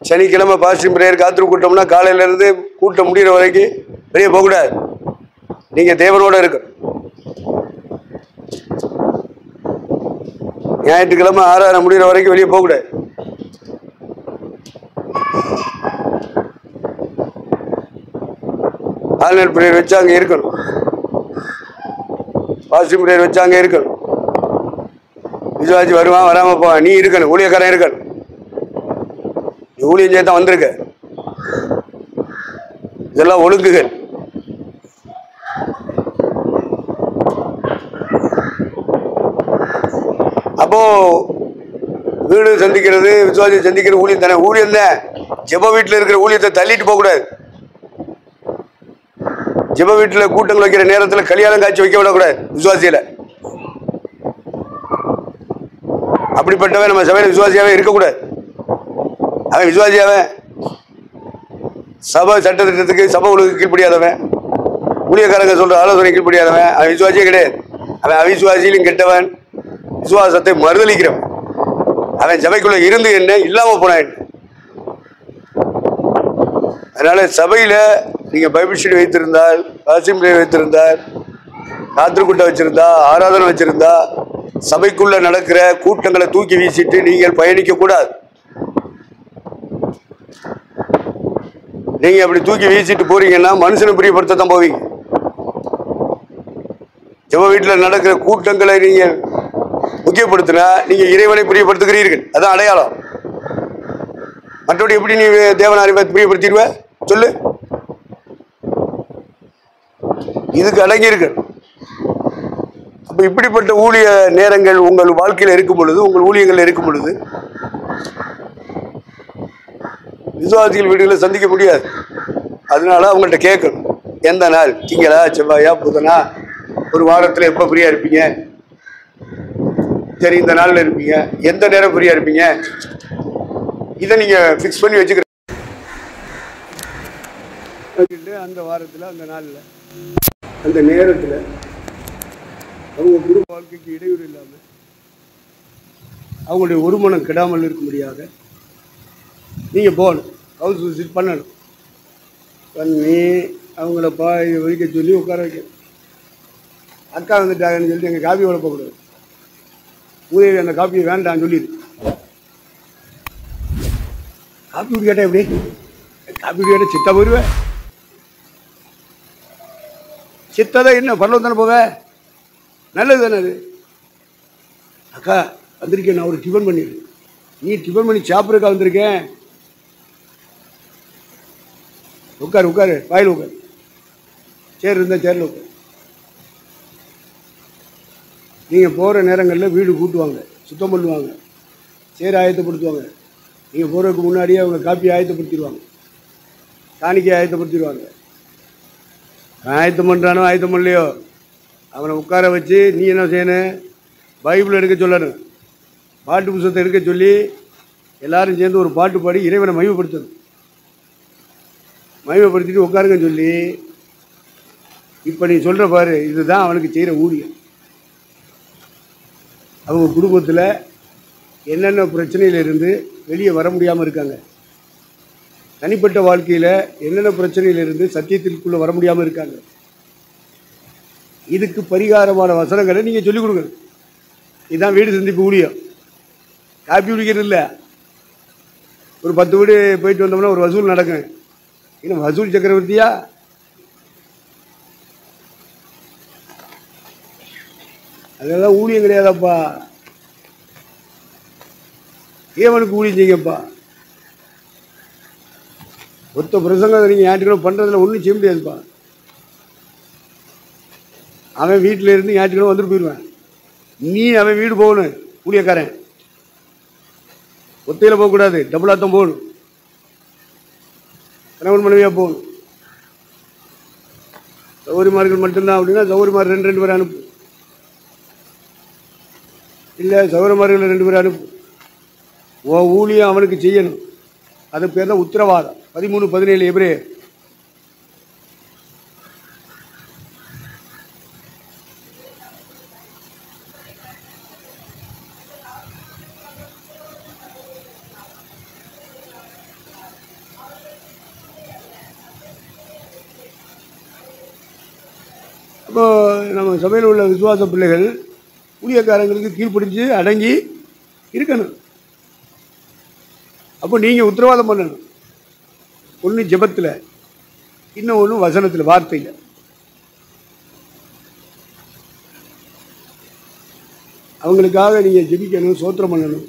சனிக்கிழமை பாஸ்டிங் பிரேயர் காத்திரு கூட்டம்னா காலையில இருந்து கூட்டம் முடிகிற வரைக்கும் வெளியே போகக்கூடாது. நீங்க தேவனோட இருக்கணும். ஞாயிற்றுக்கிழமை 6:30 முடிகிற வரைக்கும் வெளியே போகக்கூடாது. ஆல்நெட் பிரேயர் வச்சு அங்கே இருக்கணும், பாசிட்டிவ் பிரேயர் வச்சு அங்கே இருக்கணும். விசுவாசி வருவான் வராம போவான், நீ இருக்கணும், ஊழியக்காரன் இருக்கணும். நீ ஊழியம் செய்ய தான் வந்திருக்க. இதெல்லாம் ஒழுங்குகள். அப்போ வீடு சந்திக்கிறது, விசுவாசியை சந்திக்கிறது ஊழியம் தானே. ஊழியம் தான். ஜெப வீட்டில் இருக்கிற ஊழியத்தை தள்ளிட்டு போகக்கூடாது. ஜெப வீட்டில் கூட்டங்கள் வைக்கிற நேரத்தில் கல்யாணம் காட்சி வைக்க விடக்கூடாது விசுவாசியில. அப்படிப்பட்டவன் நம்ம சபையில் விசுவாசியாவே இருக்கக்கூடாது. அவன் விசுவாசியாவே சபை சட்டத்திட்டத்துக்கு, சபை ஒழுங்கு கீழ்ப்படியாதவன், ஊழியக்காரங்க சொல்ற ஆலோசனை கீழ்ப்படியாதவன், அவன் விசுவாசியே கிடையாது. அவன் அவிசுவாசியிலும் கெட்டவன், விசுவாசத்தை மறுதளிக்கிறவன். அவன் சபைக்குள்ள இருந்து என்ன, இல்லாம போனான். அதனால சபையில நீங்க பைபிள் ஸ்டடி வைத்திருந்தால், பாசிட்டிவ் பிரேயர் வைத்திருந்தால், ராத்திரிக்கூட்டம் வச்சிருந்தா, ஆராதனை வச்சிருந்தா, சபைக்குள்ள நடக்கிற கூட்டங்களை தூக்கி வீசிட்டு நீங்கள் பயணிக்க கூடாது. நீங்க அப்படி தூக்கி வீசிட்டு போறீங்கன்னா மனுஷனை பிரியப்படுத்த தான் போவீங்க. ஜெப வீட்டில் நடக்கிற கூட்டங்களை நீங்க முக்கியப்படுத்தினா நீங்க இறைவனை பிரியப்படுத்துகிறீர்கள். அதான் அடையாளம். மற்றபடி எப்படி நீ தேவனாரை பிரியப்படுத்திடுவ சொல்லு? இதுக்கு அடங்கியிருக்கு. அப்ப இப்படிப்பட்ட ஊழிய நேரங்கள் உங்கள் வாழ்க்கையில் இருக்கும் பொழுது, உங்கள் ஊழியங்கள் இருக்கும் பொழுது விசுவாசிகள் வீடுகளை சந்திக்க முடியாது. அதனால அவங்கள்ட்ட கேட்கணும், எந்த நாள், திங்களா, செவ்வாயா, புதனா, ஒரு வாரத்தில் எப்போ ஃப்ரீயா இருப்பீங்க, சரி இந்த நாளில் இருப்பீங்க, எந்த நேரம் ஃப்ரீயா இருப்பீங்க, இதை நீங்க ஃபிக்ஸ் பண்ணி வச்சுக்கிற அந்த வாரத்தில், அந்த நாளில், அந்த நேரத்தில் அவங்க குடும்ப வாழ்க்கைக்கு இடையூறு இல்லாமல் அவங்களுடைய ஒருமனம் கெடாமல் இருக்கும்படியாக நீங்கள் போகணும், ஹவுஸ் விசிட் பண்ணணும். பண்ணி அவங்கள வைக்க சொல்லி உட்கார வைக்கணும். அக்கா வந்துட்டாங்கன்னு சொல்லிட்டு எங்கள் காப்பி வளர்ப்பக்கூடாது. உதவி அந்த காப்பியை வேண்டான்னு சொல்லிடு. காப்பி குடி கேட்டால் எப்படி? காப்பி குடி கேட்டால் சித்தா போயிடுவேன். சித்ததான் என்ன பரலோகம் தானே போவ? நல்லது தானே அது. அக்கா வந்திருக்கேன், நான் ஒரு டிஃபன் பண்ணிடு. நீ டிஃபன் பண்ணி சாப்பிட்றக்கா வந்திருக்கேன். உட்காரு உட்காரு, வாயில் உட்காரு. சேர் இருந்தால் சேரில் உட்காரு. நீங்கள் போகிற நேரங்களில் வீடு கூட்டுவாங்க, சுத்தம் பண்ணுவாங்க, சேர் ஆயத்தப்படுத்துவாங்க. நீங்கள் போகிறதுக்கு முன்னாடியே அவங்க காப்பி ஆயத்தப்படுத்திடுவாங்க, காணிக்கை ஆயத்தப்படுத்திடுவாங்க. ஆயத்தம் பண்ணுறானோ ஆயத்தம் பண்ணலையோ அவனை உட்கார வச்சு நீ என்ன செய்யணும்? பைபிள் எடுக்க சொல்லணும், பாட்டு புத்தகத்தை எடுக்க சொல்லி எல்லாரும் சேர்ந்து ஒரு பாட்டு பாடி இறைவனை மகிமைப்படுத்தணும். மகிமைப்படுத்திட்டு உட்காருங்கன்னு சொல்லி, இப்போ நீ சொல்கிற பாரு, இதுதான் அவனுக்கு செய்கிற ஊழியம். அவங்க குடும்பத்தில் என்னென்ன பிரச்சனையிலிருந்து வெளியே வர முடியாமல் இருக்காங்க, தனிப்பட்ட வாழ்க்கையில் என்னென்ன பிரச்சனையிலிருந்து சத்தியத்திற்குள்ளே வர முடியாமல் இருக்காங்க, இதுக்கு பரிகாரமான வசனங்களை நீங்கள் சொல்லிக் கொடுங்க. இதுதான் வீடு சந்திப்பு ஊழியம். காப்பி குடிக்கிறது இல்லை. ஒரு 10 வீடு போயிட்டு வந்தோம்னா ஒரு வசூல் நடக்கும். இன்னும் வசூல் சக்கரவர்த்தியா? அதெல்லாம் ஊழியம் கிடையாதப்பா. தேவனுக்கு ஊழியம் செய்யுங்கப்பா. ஒத்த பிரசங்கம் நீங்கள் ஞாயிற்றுக்கிழமை பண்ணுறதுல ஒன்றும் செய்ய முடியாதுப்பா. அவன் வீட்டில் இருந்து ஞாயிற்றுக்கிழமை வந்துட்டு போயிடுவேன். நீ அவன் வீடு போகணும். ஊழியக்காரன் ஒத்தையில் போகக்கூடாது, டபுளாத்தான் போகணும். கணவன் மனைவியாக போகணும். சௌகரியமார்கள் மட்டும்தான் அப்படின்னா சௌகரியமார் 2 பேர் அனுப்பு. இல்லை சௌகரியமார்கள் 2 பேர் அனுப்பு. உன் ஊழியம் அவனுக்கு செய்யணும். அது பேர் தான் உத்தரவாதம். 13:17 எபிரேயர். அப்போ நம்ம சபையில் உள்ள விசுவாச பிள்ளைகள் ஊழியக்காரங்களுக்கு கீழ்ப்படிஞ்சு அடங்கி இருக்கணும். அப்போ நீங்கள் உத்தரவாதம் பண்ணணும். ஒன்று ஜெபத்தில், இன்னும் ஒன்று வசனத்தில், வார்த்தையில். அவங்களுக்காக நீங்கள் ஜெபிக்கணும், சோத்திரம் பண்ணணும்.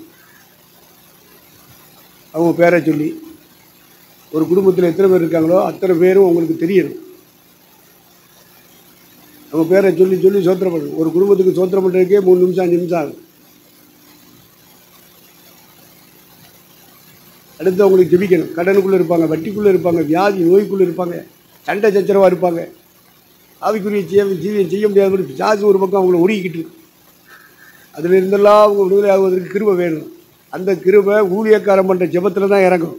அவங்க பேரை சொல்லி, ஒரு குடும்பத்தில் எத்தனை பேர் இருக்காங்களோ அத்தனை பேரும் உங்களுக்கு தெரியணும். அவங்க பேரை சொல்லி சொல்லி சோத்திரம் பண்ணணும். ஒரு குடும்பத்துக்கு சோத்திரம் பண்ணுறதுக்கே 3 நிமிஷம் 5 நிமிஷம் ஆகும். அடுத்து அவங்களுக்கு ஜெபிக்கணும். கடனுக்குள்ளே இருப்பாங்க, வட்டிக்குள்ளே இருப்பாங்க, வியாதி நோய்க்குள்ளே இருப்பாங்க, சண்டை சச்சரவாக இருப்பாங்க, ஆவிக்குரிய ஜீவியம் செய்ய முடியாத பிசாசு ஒரு பக்கம் அவங்கள ஒடுக்கிட்டு. அதில் இருந்தெல்லாம் அவங்க விடுதலை ஆகுவதற்கு கிருபை வேணும். அந்த கிருபை ஊழியக்காரம் பண்ணுற ஜெபத்தில் தான் இறங்கும்.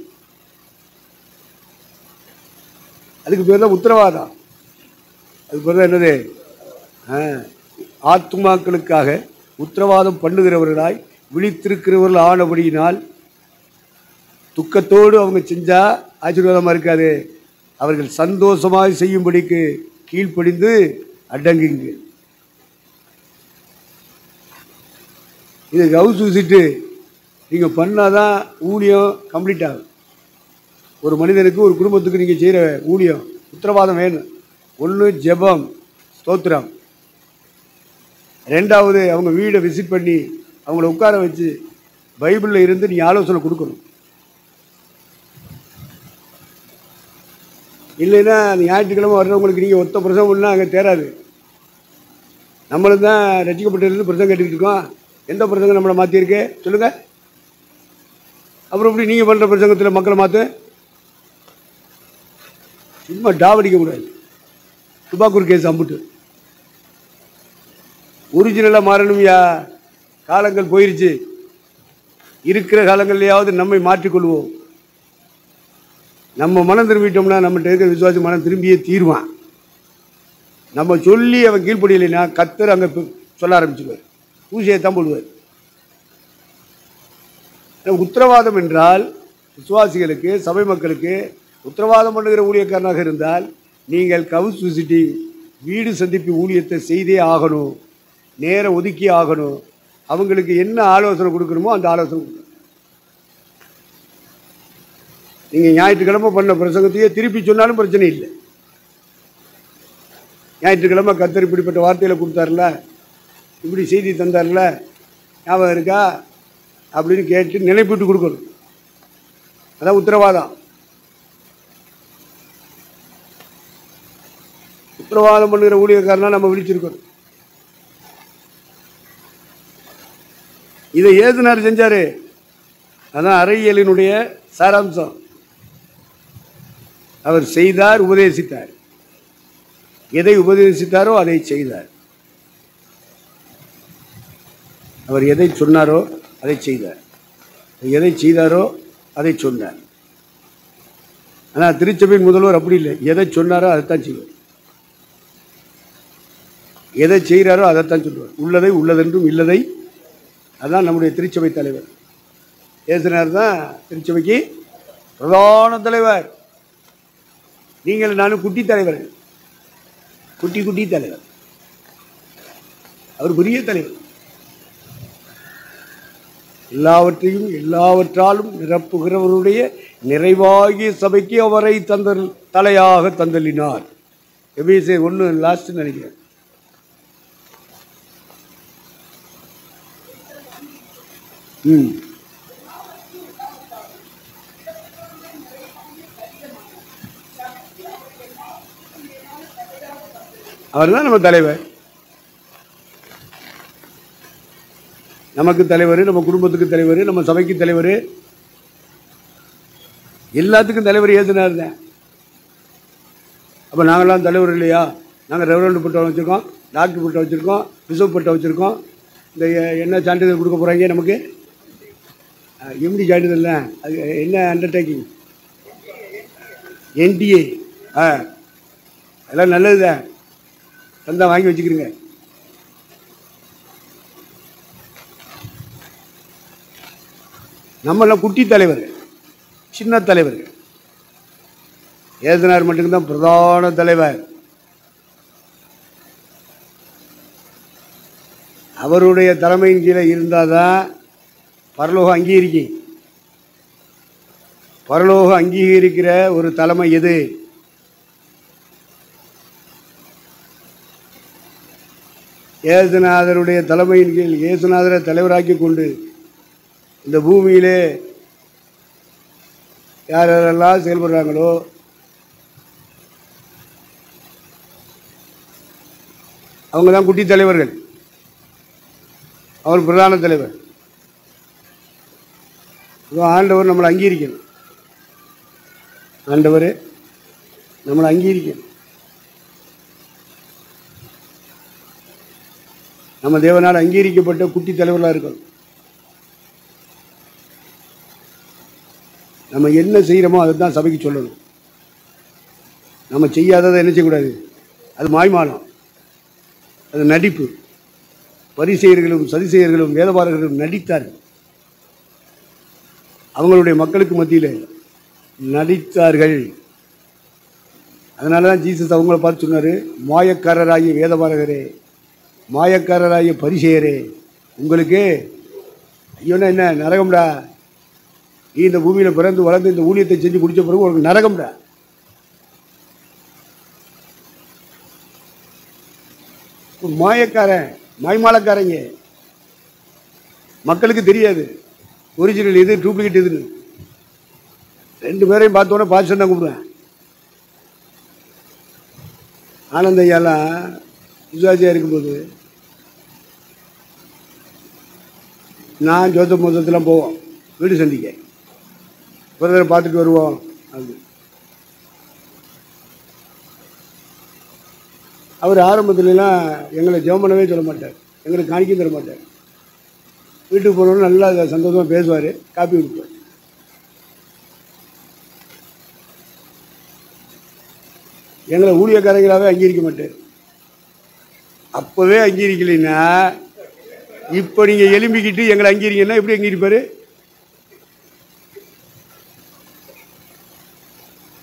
அதுக்கு பேர் தான் உத்தரவாதம். அதுக்கு பேர் தான் என்னது? ஆத்மாக்களுக்காக உத்தரவாதம் பண்ணுகிறவர்களாய் விழித்திருக்கிறவர்கள் ஆனபடியினால் துக்கத்தோடு அவங்க செஞ்சால் ஆசீர்வாதமாக இருக்காது. அவர்கள் சந்தோஷமாக செய்யும்படிக்கு கீழ்ப்படிந்து அடங்குங்க. இது ஹவுஸ் விசிட்டு நீங்கள் பண்ணால் தான் ஊழியம் கம்ப்ளீட் ஆகும். ஒரு மனிதனுக்கு ஒரு குடும்பத்துக்கு நீங்கள் செய்கிற ஊழியம் உத்தரவாதம் வேணும். ஒன்று ஜெபம் ஸ்தோத்திரம், ரெண்டாவது அவங்க வீடை விசிட் பண்ணி அவங்கள உட்கார வச்சு பைபிளில் இருந்து நீங்கள் ஆலோசனை கொடுக்கணும். இல்லைன்னா ஞாயிற்றுக்கிழமை வர்றவங்களுக்கு நீங்கள் ஒத்த பிரசவம் பண்ணால் அங்கே தேராது. நம்மளும் தான் ரசிக்கப்பட்டிருந்து பிரசங்கம் கேட்டுக்கிட்டு இருக்கோம். எந்த பிரசங்கம் நம்மளை மாற்றிருக்கு சொல்லுங்கள். அப்புறம் இப்படி நீங்கள் பண்ணுற பிரசங்கத்தில் மக்களை மாற்ற சும்மா டாவடிக்க கூடாது. துபாக்கூர் கேஸ் அம்புட்டு ஒரிஜினலாக மாறணும்யா. காலங்கள் போயிருச்சு. இருக்கிற காலங்கள்லையாவது நம்மை மாற்றிக்கொள்வோம். நம்ம மனம் திரும்பிட்டோம்னா நம்மகிட்ட இருக்கிற விசுவாசி மனம் திரும்பியே தீர்வான். நம்ம சொல்லி அவன் கீழ்ப்படியலைன்னா கத்தர் அங்கே சொல்ல ஆரம்பிச்சுடுவார், ஊசியை தான் போடுவார். உத்தரவாதம் என்றால் விசுவாசிகளுக்கு சபை மக்களுக்கு உத்தரவாதம் பண்ணுகிற ஊழியக்காரனாக இருந்தால் நீங்கள் ஹவுஸ் விசிட்டிங் வீடு சந்திப்பு ஊழியத்தை செய்தே ஆகணும். நேரம் ஒதுக்கி ஆகணும். அவங்களுக்கு என்ன ஆலோசனை கொடுக்கணுமோ அந்த ஆலோசனை கொடுக்கணும். நீங்கள் ஞாயிற்றுக்கிழமை பண்ண பிரசங்கத்தையே திருப்பி சொன்னாலும் பிரச்சனை இல்லை. ஞாயிற்றுக்கிழமை கத்தர் இப்படிப்பட்ட வார்த்தையில் கொடுத்தார்ல, இப்படி செய்தி தந்தார்ல, ஞாபகம் இருக்கா அப்படின்னு கேட்டு நினைப்பிட்டு கொடுக்கணும். அதான் உத்தரவாதம். உத்தரவாதம் பண்ணுகிற ஊழியக்காரனா நம்ம விழிச்சிருக்கணும். இதை ஏசுனார் செஞ்சாரு. அதான் அறையியலினுடைய சாராம்சம். அவர் செய்தார், உபதேசித்தார். எதை உபதேசித்தாரோ அதை செய்தார். அவர் எதை சொன்னாரோ அதை செய்தார். எதை செய்தாரோ அதை சொன்னார். ஆனால் திருச்சபையின் முதல்வர் அப்படி இல்லை. எதை சொன்னாரோ அதைத்தான் செய்வார். எதை செய்கிறாரோ அதைத்தான் சொல்லுவார். உள்ளதை உள்ளதென்றும் இல்லதை. அதான் நம்முடைய திருச்சபை தலைவர். ஏசுனார் தான் திருச்சபைக்கு பிரதான தலைவர். நீங்கள் நானும் குட்டி தலைவர். குட்டி தலைவர். அவர் பெரிய தலைவர். எல்லாவற்றையும் எல்லாவற்றாலும் நிரப்புகிறவருடைய நிறைவாகிய சபைக்கு அவரை தலையாக தந்தளினார். எபேசியர் 1 லாஸ்ட் நினைக்கிறேன். அவர் தான் நம்ம தலைவர். நமக்கு தலைவர், நம்ம குடும்பத்துக்கு தலைவர், நம்ம சபைக்கு தலைவர், எல்லாத்துக்கும் தலைவர் ஏசுனார் தான். அப்போ நாங்களாம் தலைவர் இல்லையா? நாங்கள் ரெவரண்ட் பட்டம் வச்சுருக்கோம், டாக்டர் பட்டம் வச்சுருக்கோம், பிஷப் பட்டம் வச்சுருக்கோம். இந்த என்ன சான்றிதழ் கொடுக்க போகிறாங்க நமக்கு? எம்டி சான்றிதழ் தான். அது என்ன அண்டர்டேக்கிங்? NTA. அதெல்லாம் நல்லது தான். தந்தா வாங்கி வச்சுக்கிறீங்க. நம்மளாம் குட்டி தலைவர், சின்ன தலைவர். ஏசுனார் மட்டும்தான் பிரதான தலைவர். அவருடைய தலைமையின் கீழே இருந்தால் தான் பரலோகம் அங்கீகரிக்கும். பரலோகம் அங்கீகரிக்கிற ஒரு தலைமை எது? ஏசுநாதருடைய தலைமையின் கீழ் ஏசுநாதரை தலைவராக்கி கொண்டு இந்த பூமியிலே யார் யாரெல்லாம் செயல்படுறாங்களோ அவங்க தான் குட்டி தலைவர்கள். அவர் பிரதான தலைவர். ஆண்டவர் நம்மளை அங்கீகரிக்கணும். ஆண்டவர் நம்மளை அங்கீகரிக்கணும். நம்ம தேவனால் அங்கீகரிக்கப்பட்ட குட்டி தலைவர்களாக இருக்கணும். நம்ம என்ன செய்கிறோமோ அதை தான் சபைக்கு சொல்லணும். நம்ம செய்யாததை என்ன செய்யக்கூடாது. அது மாய்மாலம், அது நடிப்பு. பரிசேயர்களும் சதிசேயர்களும் வேதபாரகர்களும் நடித்தார்கள். அவங்களுடைய மக்களுக்கு மத்தியில் நடித்தார்கள். அதனால தான் ஜீசஸ் அவங்கள பார்த்து சொன்னார், மாயக்காரராகிய வேதபாரகரே, மாயக்காரராகிய பரிசேயரே, உங்களுக்கு ஐயோன்னா என்ன நரகம்டா, நீ இந்த பூமியில் பிறந்து வளர்ந்து இந்த ஊழியத்தை செஞ்சு முடிச்ச பிறகு உனக்கு நரகம்டா. மாயக்காரன், மாய்மாலக்காரங்க, மக்களுக்கு தெரியாது ஒரிஜினல் எது டூப்ளிகேட் எதுன்னு. 2 பேரையும் பார்த்தோன்னே பாஸ்டர் தான் கூப்பிடுவேன். ஆனந்த ஐயாலாம் விசுவாசியாக இருக்கும்போது நான் ஜோசப் மோசத்தெலாம் போவோம் வீடு சந்திக்க, பிரதரை பார்த்துட்டு வருவோம். அது அவர் ஆரம்பத்துலலாம் எங்களை ஜெபம் பண்ணவே சொல்ல மாட்டார், எங்களுக்கு காணிக்க தர மாட்டார். வீட்டுக்கு போனோன்னு நல்லா சந்தோஷமாக பேசுவார், காப்பி கொடுப்பார். எங்களை ஊழியக்காரங்களாகவே அங்கீகரிக்க மாட்டார். அப்போவே அங்கீகரிக்கலைன்னா இப்போ நீங்கள் எலும்பிக்கிட்டு எங்களை அங்கீகரிங்கன்னா எப்படி அங்கீகரிப்பார்?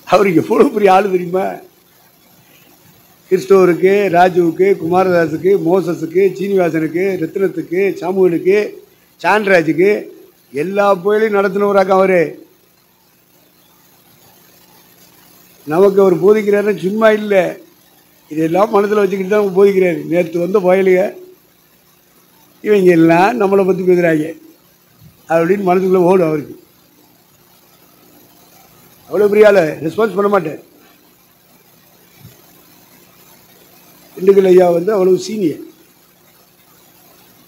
அவருக்கு எவ்வளோ பெரிய ஆள் தெரியுமா? கிறிஸ்டோருக்கு, ராஜுவுக்கு, குமாரதாஸுக்கு, மோசஸுக்கு, சீனிவாசனுக்கு, ரத்னத்துக்கு, சாமுவேலுக்கு, சான்ராஜுக்கு எல்லா கோயிலையும் நடத்தினவராக்க அவர். நமக்கு அவர் போதிக்கிறாருன்னு சும்மா இல்லை, இதெல்லாம் மனதில் வச்சுக்கிட்டு தான் போதிக்கிறாரு. நேற்று வந்த கோயிலுங்க இவங்க எல்லாம் நம்மளை பற்றி பேசுகிறாங்க அப்படின்னு மனசுக்குள்ளே ஓடும் அவருக்கு. அவ்வளோ பெரிய ஆள், ரெஸ்பான்ஸ் பண்ண மாட்டேன். திண்டுக்கல் ஐயா வந்து அவ்வளவு சீனியர்,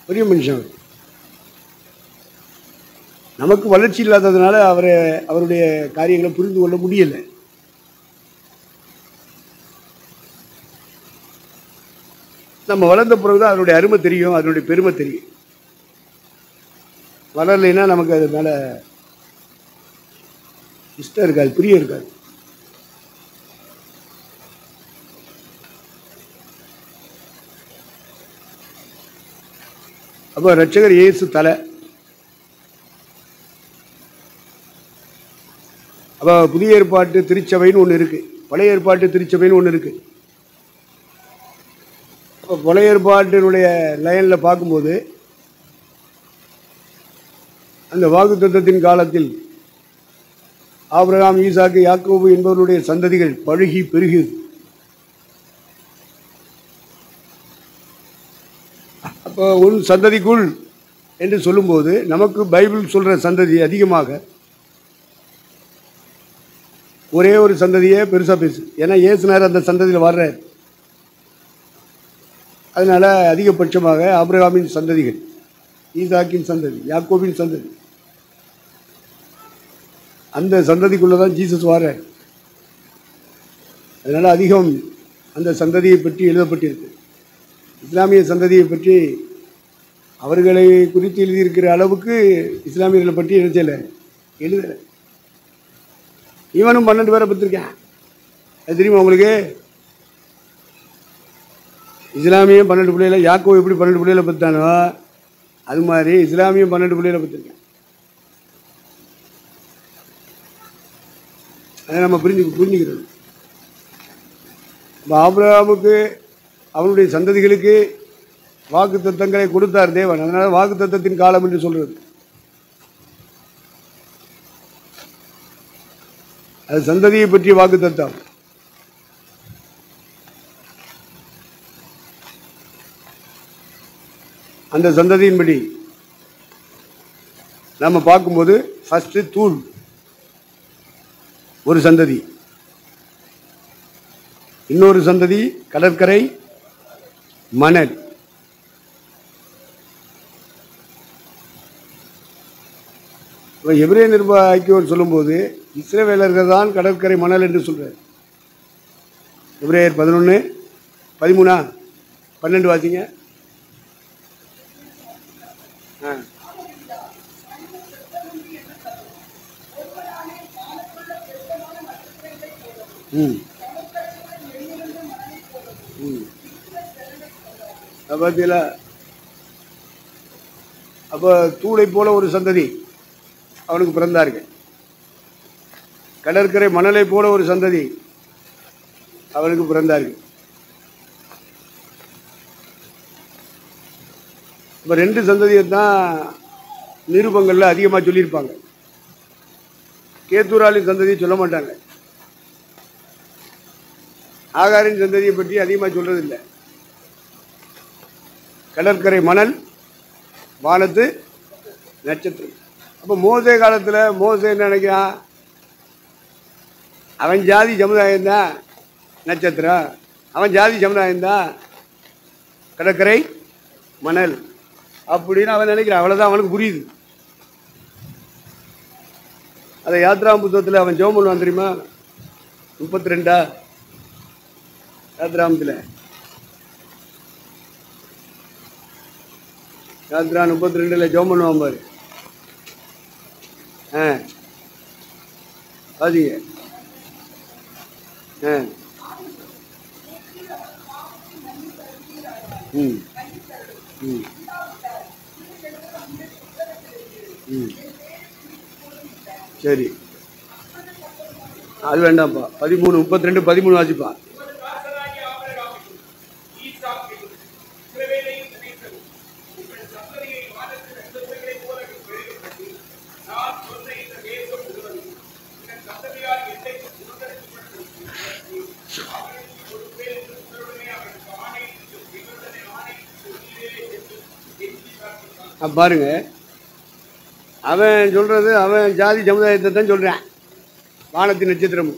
பெரிய மனுஷன் அவர். நமக்கு வளர்ச்சி இல்லாததுனால அவருடைய காரியங்களை புரிந்து கொள்ள முடியலை. நம்ம வளர்ந்த பிறகுதான் அதனுடைய அருமை தெரியும், அதனுடைய பெருமை தெரியும். வளரலைன்னா நமக்கு அது மேலே இஷ்டம் இருக்காது, பிரியம் இருக்காது. அப்போ ரட்சகர் இயேசு தலை. அப்போ புதிய ஏற்பாட்டு திருச்சபைன்னு ஒன்று இருக்குது, பழைய ஏற்பாட்டு திருச்சபைன்னு ஒன்று இருக்குது. இப்போ பழைய ஏற்பாட்டினுடைய லைனில் பார்க்கும்போது அந்த வாக்குத்தத்தத்தின் காலத்தில் ஆபிரகாம், ஈசாக்கு, யாக்கோபு என்பவருடைய சந்ததிகள் பழுகி பெருகியது. அப்போ உன் சந்ததிக்குள் என்று சொல்லும்போது நமக்கு பைபிள் சொல்கிற சந்ததி அதிகமாக ஒரே ஒரு சந்ததியே பெருசாக பேசு. ஏன்னா இயேசுனார் அந்த சந்ததியில் வர்றார். அதனால் அதிகபட்சமாக ஆபிரகாமின் சந்ததிகள், ஈசாக்கின் சந்ததி, யாக்கோபின் சந்ததி, அந்த சந்ததிக்குள்ளே தான் ஜீசஸ் வர்றார். அதனால் அதிகம் அந்த சந்ததியை பற்றி எழுதப்பட்டிருக்கு. இஸ்லாமிய சந்ததியை பற்றி அவர்களை குறித்து எழுதியிருக்கிற அளவுக்கு இஸ்லாமியர்களை பற்றி எழுதலை. இவனும் 12 பேரை பற்றிருக்கேன், அது தெரியுமா உங்களுக்கு? இஸ்லாமியம் 12 பிள்ளைகளை, யாக்கோபு எப்படி 12 பிள்ளைகளை பற்றினானோ அது மாதிரி இஸ்லாமியம் 12 பிள்ளைகளை பற்றிருக்கேன். அதை நம்ம புரிஞ்சுக்கிறது. இப்போ ஆபிரகாமுக்கு அவனுடைய சந்ததிகளுக்கு வாக்கு தத்தங்களை கொடுத்தார் தேவன். அதனால் வாக்கு தத்தத்தின் காலம் என்று சொல்றது. அது சந்ததியை பற்றிய வாக்கு தத்தம். அந்த சந்ததியின்படி நம்ம பார்க்கும்போது ஃபர்ஸ்ட் தூள் ஒரு சந்ததி, இன்னொரு சந்ததி கடற்கரை மணல். எபிரேய நிர்வாகியோர் சொல்லும்போது இஸ்ரவேலர்கள் தான் கடற்கரை மணல் என்று சொல்றார். எபிரேயர் 11:13 12 வாசிங்க. பார்த்தீங்களா? அப்போ தூளை போல ஒரு சந்ததி அவனுக்கு பிறந்தார்கள். கடற்கரை மணலை போல ஒரு சந்ததி அவனுக்கு பிறந்தார்கள். இப்போ 2 சந்ததியை தான் நிருபங்களில் அதிகமாக சொல்லியிருப்பாங்க. கேத்தூராலின் சந்ததியை சொல்ல மாட்டாங்க. ஆகாரின் சந்ததியை பற்றி அதிகமாக சொல்றதில்லை. கடற்கரை மணல், வானத்து நட்சத்திரம். அப்போ மோசே காலத்தில் மோசே என்ன நினைக்கிறான்? அவன் ஜாதி சமுதாயம்தான் நட்சத்திரம், அவன் ஜாதி சமுதாயம்தான் கடற்கரை மணல் அப்படின்னு அவன் நினைக்கிறான். அவ்வளோதான் அவனுக்கு புரியுது. அதை யாத்ரா புத்தகத்தில் அவன் ஜெபம் பண்ணுவான் தெரியுமா? 32 யாத்ராமத்தில், யாத்ரா 32 ஜெபம் பண்ணுவான் பாரு. வாசிங்க. சரி, அது வேண்டாம்ப்பா. 13 32 13 வாசிப்பா. பாருங்க, அவன் சொல்றது அவன் ஜாதி சமுதாயத்தை தான் சொல்றான். வானத்தின் நட்சத்திரம்.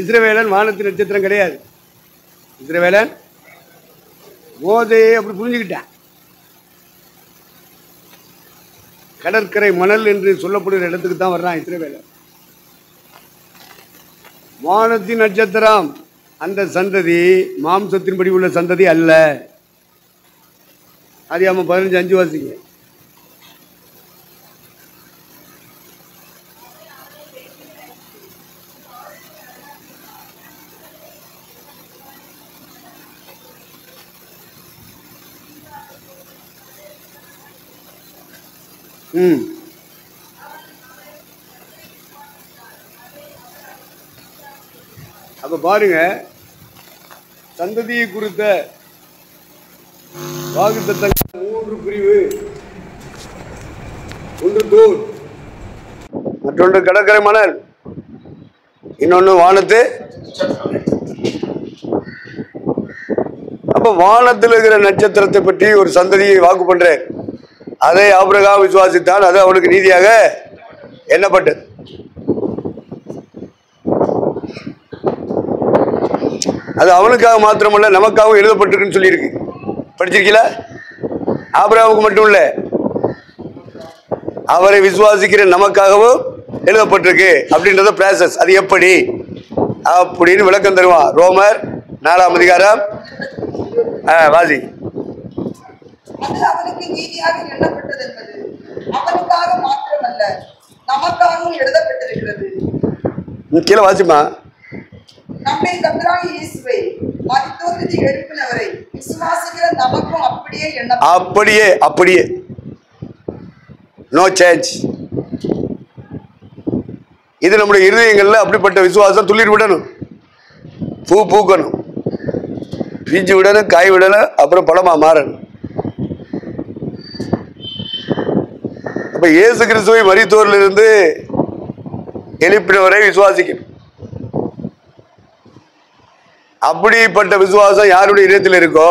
இஸ்ரவேலன் வானத்தின் நட்சத்திரம் கிடையாது. இஸ்ரவேலன் மோசேயை அப்படி புரிஞ்சுக்கிட்டான். கடற்கரை மணல் என்று சொல்லப்படுகிற இடத்துக்கு தான் வர்றான் இஸ்ரவேலன். வானத்தின் நட்சத்திரம் அந்த சந்ததி மாம்சத்தின்படி உள்ள சந்ததி அல்ல. ஆதியாகமம் 15:5 வாசிங்க. அப்ப பாருங்க, சந்ததியை குறித்த வாக்குத்தத்தங்கள் 3 பிரிவு. ஒன்று தூர், மற்றொன்று கடற்கரை மணல், இன்னொன்று வானத்து. அப்ப வானத்தில் இருக்கிற நட்சத்திரத்தை பற்றி ஒரு சந்ததியை வாக்கு பண்றேன். அதை ஆபிரகாம் விசுவாசித்தான், அது அவனுக்கு நீதியாக எண்ணப்பட்டது. அது அவனுக்காக மாத்திரமல்ல, நமக்காகவும் எழுதப்பட்டிருக்குன்னு சொல்லியிருக்கு. படிச்சிருக்கீங்களா? ஆபிரகாமுக்கு மட்டும் இல்ல, அவரை விசுவாசிக்கிற நமக்காகவும் எழுதப்பட்டிருக்கு அப்படின்றத ப்ராசஸ். அது எப்படி அப்படின்னு விளக்கம் தருவான். ரோமர் 4ஆம் அதிகாரம் வாசி. அவனுக்கு நீதியாக எண்ணப்பட்டது என்பது அவனுக்காக மாத்திரமல்ல, நமக்காகவும் எழுதப்பட்டிருக்கிறது. கீழே வாசிமா. நம்மை கர்த்தராகிய இயேசுவை மரித்தோரிலிருந்து எழுப்பினவரை விசுவாசிக்கிற நமக்கும் அப்படியே எண்ணப்பட்டது. அப்படியே அப்படியே, நோ சேஞ்ச். இது நம்முடைய இருதயங்கள்ல அப்படிப்பட்ட விசுவாசம் துளிர் விடணும், பூ பூக்கணும், பிஞ்சு விடணும், காய் விடணும், அப்புறம் பழமா மாறணும். அப்ப இயேசு கிறிஸ்துவை மரித்தோரிலிருந்து எழுப்பினவரை விசுவாசிக்கணும். அப்படிப்பட்ட விசுவாசம் யாருடைய இதயத்தில் இருக்கோ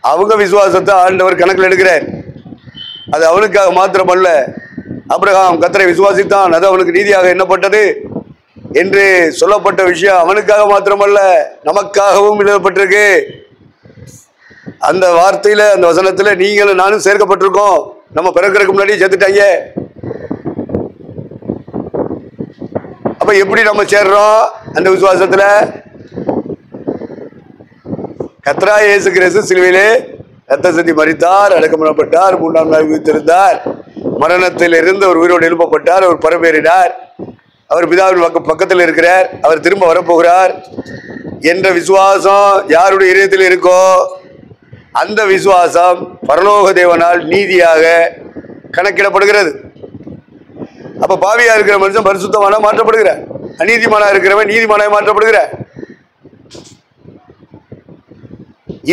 அவங்க விசுவாசத்தை ஆண்டவர் கணக்கில் எடுக்கிறார். அது அவனுக்காக மாத்திரமல்ல, ஆபிரகாம் கர்த்தரை விசுவாசித்தான், அது அவனுக்கு நீதியாக எண்ணப்பட்டது என்று சொல்லப்பட்ட விஷயம் அவனுக்காக மாத்திரமல்ல, நமக்காகவும் எழுதப்பட்டிருக்கு. அந்த வார்த்தையில, அந்த வசனத்துல நீங்களும் நானும் சேர்க்கப்பட்டிருக்கோம். நம்ம பிறக்கிறதுக்கு முன்னாடி சேர்த்துட்டாங்க. அப்ப எப்படி நம்ம சேர்றோம் அந்த விசுவாசத்துல? கர்த்தராகிய இயேசு கிறிஸ்து சிலுவையிலே இரத்த சிந்தி மரித்தார், அடக்கம் பண்ணப்பட்டார், 3ஆம் நாள் உயிர்த்தெழுந்தார், மரணத்தில் இருந்து அவர் உயிரோடு எழுப்பப்பட்டார், அவர் பரப்பேறினார், அவர் பிதாவின் பக்கத்தில் இருக்கிறார், அவர் திரும்ப வரப்போகிறார் என்ற விசுவாசம் யாருடைய இதயத்தில் இருக்கோ அந்த விசுவாசம் பரலோக தேவனால் நீதியாக கணக்கிடப்படுகிறது. அப்ப பாவியா இருக்கிற மனுஷன் பரிசுத்தமான மாற்றப்படுகிறார், அநீதிமானா இருக்கிறவன் நீதிமானாக மாற்றப்படுகிறார்.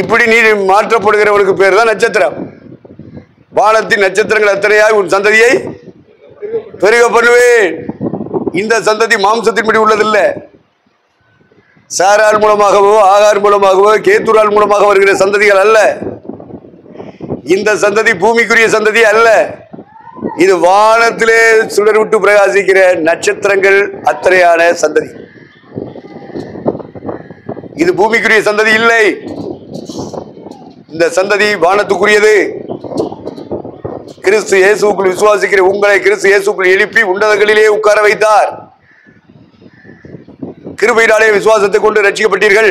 இப்படி நீதி மாற்றப்படுகிறவனுக்கு பேர் தான் நட்சத்திரம். வானத்தின் நட்சத்திரங்கள் அத்தனையாய் உன் சந்ததியை பெருக பண்ணுவேன். இந்த சந்ததி மாம்சத்தின்படி உள்ளதில்லை. சாரால் மூலமாகவோ ஆகார் மூலமாகவோ கேத்துரால் மூலமாக வருகிற சந்ததிகள் அல்ல. இந்த சந்ததி பூமிக்குரிய சந்ததி அல்ல. இது வானத்திலே சுடர் விட்டு பிரகாசிக்கிற நட்சத்திரங்கள் அத்தனையான சந்ததி. இது பூமிக்குரிய சந்ததி இல்லை. இந்த சந்ததி வானத்துக்குரியது. கிறிஸ்து இயேசுக்குள் விசுவாசிக்கிற உங்களை கிறிஸ்து இயேசுக்குள் எழுப்பி உன்னதங்களிலே உட்கார வைத்தார். கிருபையினாலே விசுவாசத்தை கொண்டு ரட்சிக்கப்பட்டீர்கள்.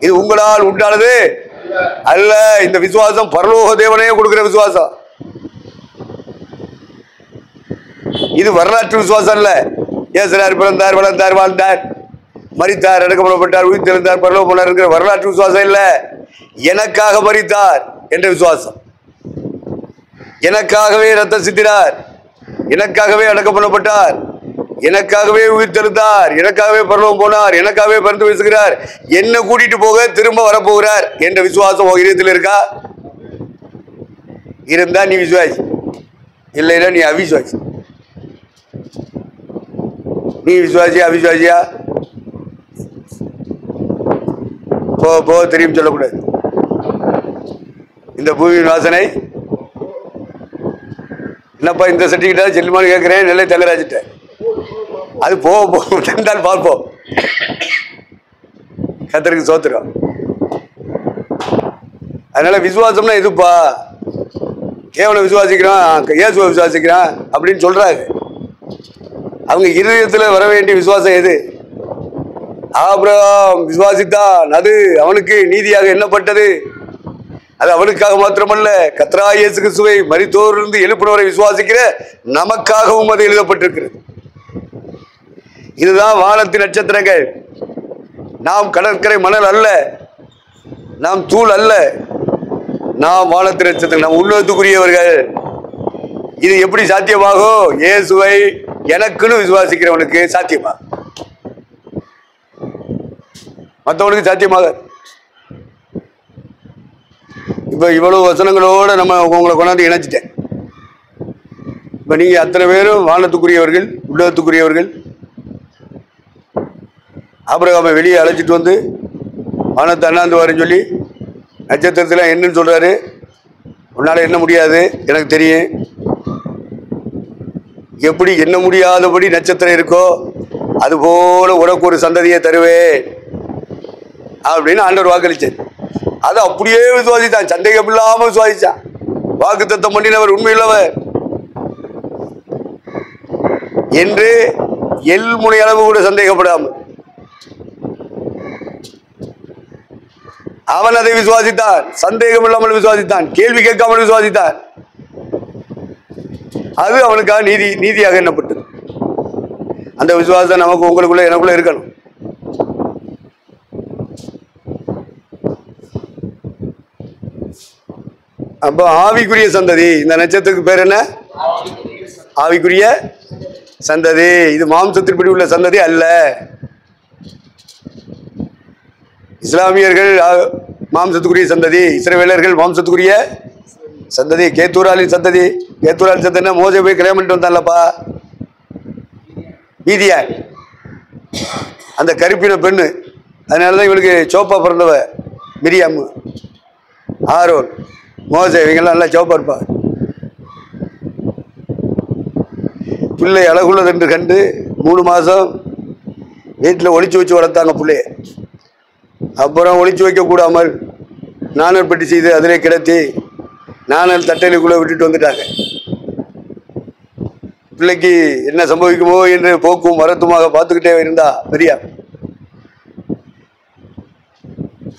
இது உங்களால் உண்டானது அல்ல. இந்த விசுவாசம் பரலோக தேவனே கொடுக்கிற விசுவாசம். இது வரலாற்று விசுவாசம் அல்ல. இயேசுவார் பிறந்தார், வளர்ந்தார், வாழ்ந்தார், மரித்தார், அடக்கப்படப்பட்டார், உயிர்த்தெழுந்தார், பரலோகம் போனார் என்கிற வரலாற்று விசுவாசம் இல்ல. எனக்காக மரித்தார் என்ற விசுவாசம். எனக்காகவே ரத்தம் சிந்தினார், எனக்காகவே அடக்கப்படப்பட்டார், எனக்காகவே உயிர்த்தெழுந்தார், எனக்காகவே பரலோகம் போனார், எனக்காகவே பறந்து வீசுகிறார், என்ன கூட்டிட்டு போக திரும்ப வரப்போகிறார் என்ற விசுவாசம் இதயத்தில் இருக்கா? இருந்தா நீ விசுவாசி, இல்லைன்னா நீ அவிசுவாசி. நீ விசுவாசியா அவிசுவாசியா? போ தெரியும் சொல்லக்கூடாது. இந்த பூமியின் வாசனை என்னப்பா இந்த சர்டிஃபிகேட்டா செல்லுமான்னு கேட்கிறேன். நெல்லை தலைராஜிட்டேன். அது போந்தால் பார்ப்போம். கர்த்தருக்கு சோத்திரம். அதனால விசுவாசம்னா எதுப்பா? கேவலம் விசுவாசிக்கிறான், இயேசுவை விசுவாசிக்கிறான் அப்படின்னு சொல்றாங்க. அவங்க இருதயத்தில் வர வேண்டிய விசுவாசம் எது? ஆபிரகாம் விசுவாசித்தான், அது அவனுக்கு நீதியாக எண்ணப்பட்டது. அது அவனுக்காக மாத்திரமல்ல, கர்த்தராகிய இயேசு கிறிஸ்துவை மரித்தோரிலிருந்து எழுப்பினவரை விசுவாசிக்கிற நமக்காகவும் அது எழுதப்பட்டிருக்கிறது. இதுதான் வானத்தின் நட்சத்திரங்கள். நாம் கடற்கரை மணல் அல்ல, நாம் தூள் அல்ல, நாம் வானத்தின் நட்சத்திரம், நாம் உன்னதத்துக்குரியவர்கள். இது எப்படி சாத்தியமாகும்? இயேசுவை எனக்குன்னு விசுவாசிக்கிறவனுக்கு சாத்தியமா, மற்றவனுக்கு சாத்தியமாக. இப்ப இவ்வளவு வசனங்களோட நம்ம உங்களை கொண்டாந்து இணைச்சிட்டேன். இப்ப நீங்க அத்தனை பேரும் வானத்துக்குரியவர்கள், உள்ளத்துக்குரியவர்கள். ஆபிரகாமை வெளியே அழைச்சிட்டு வந்து வானத்தை அண்ணாந்து வரேன்னு சொல்லி நட்சத்திரத்தில் என்னன்னு சொல்றாரு. உன்னால என்ன முடியாது எனக்கு தெரியும். எப்படி என்ன முடியாதபடி நட்சத்திரம் இருக்கோ அதுபோல உனக்கு ஒரு சந்ததியை தருவேன் அப்படின்னு ஆண்டவர் வாக்களிச்சார். அதை அப்படியே விசுவாசித்தான், சந்தேகம் இல்லாம விசுவாசிச்சான். வாக்குத்தத்தம் பண்ணினவர் உண்மையுள்ளவர் என்று எல்முனை அளவு கூட சந்தேகப்படாமல் அவன் அதை விசுவாசித்தான். சந்தேகம் இல்லாமல் விசுவாசித்தான், கேள்வி கேட்காமல் விசுவாசித்தான். அது அவனுக்காக நீதியாக எண்ணப்பட்டது. அந்த விசுவாசம் நமக்கு உங்களுக்குள்ள எனக்குள்ள இருக்கணும். அப்போ ஆவிக்குரிய சந்ததி, இந்த நட்சத்திரத்துக்கு பேர் என்ன? ஆவிக்குரிய சந்ததி. இது மாம்சத்தின்படி உள்ள சந்ததி அல்ல. இஸ்லாமியர்கள் மாம்சத்துக்குரிய சந்ததி, இஸ்ரவேலர்கள் மாம்சத்துக்குரிய சந்ததி. கேத்தூராலின் சந்ததி, கேத்தூராலின் சந்ததினா மோசே போய் கல்யாணம் பண்ணிட்டு வந்தான்லப்பா, மீதியான், அந்த கருப்பின பெண்ணு. அதனாலதான் இவளுக்கு சோப்பா பிறந்தவ மிரியாம், ஆரோன், மோசே, இவங்கெல்லாம் நல்லா சோப்பா இருப்பா. பிள்ளை அழகுள்ளது என்று கண்டு 3 மாதம் வீட்டில் ஒளிச்சு வச்சு வளர்த்தாங்க பிள்ளைய. அப்புறம் ஒளிச்சு வைக்க கூடாமல் நாணல் பெட்டி செய்து அதிலே கிடத்தி நாணல் தட்டையிலுக்குள்ளே விட்டுட்டு வந்துட்டாங்க. பிள்ளைக்கு என்ன சம்பவிக்குமோ என்று போக்கும் வரத்துமாக பார்த்துக்கிட்டே இருந்தா பெரியா.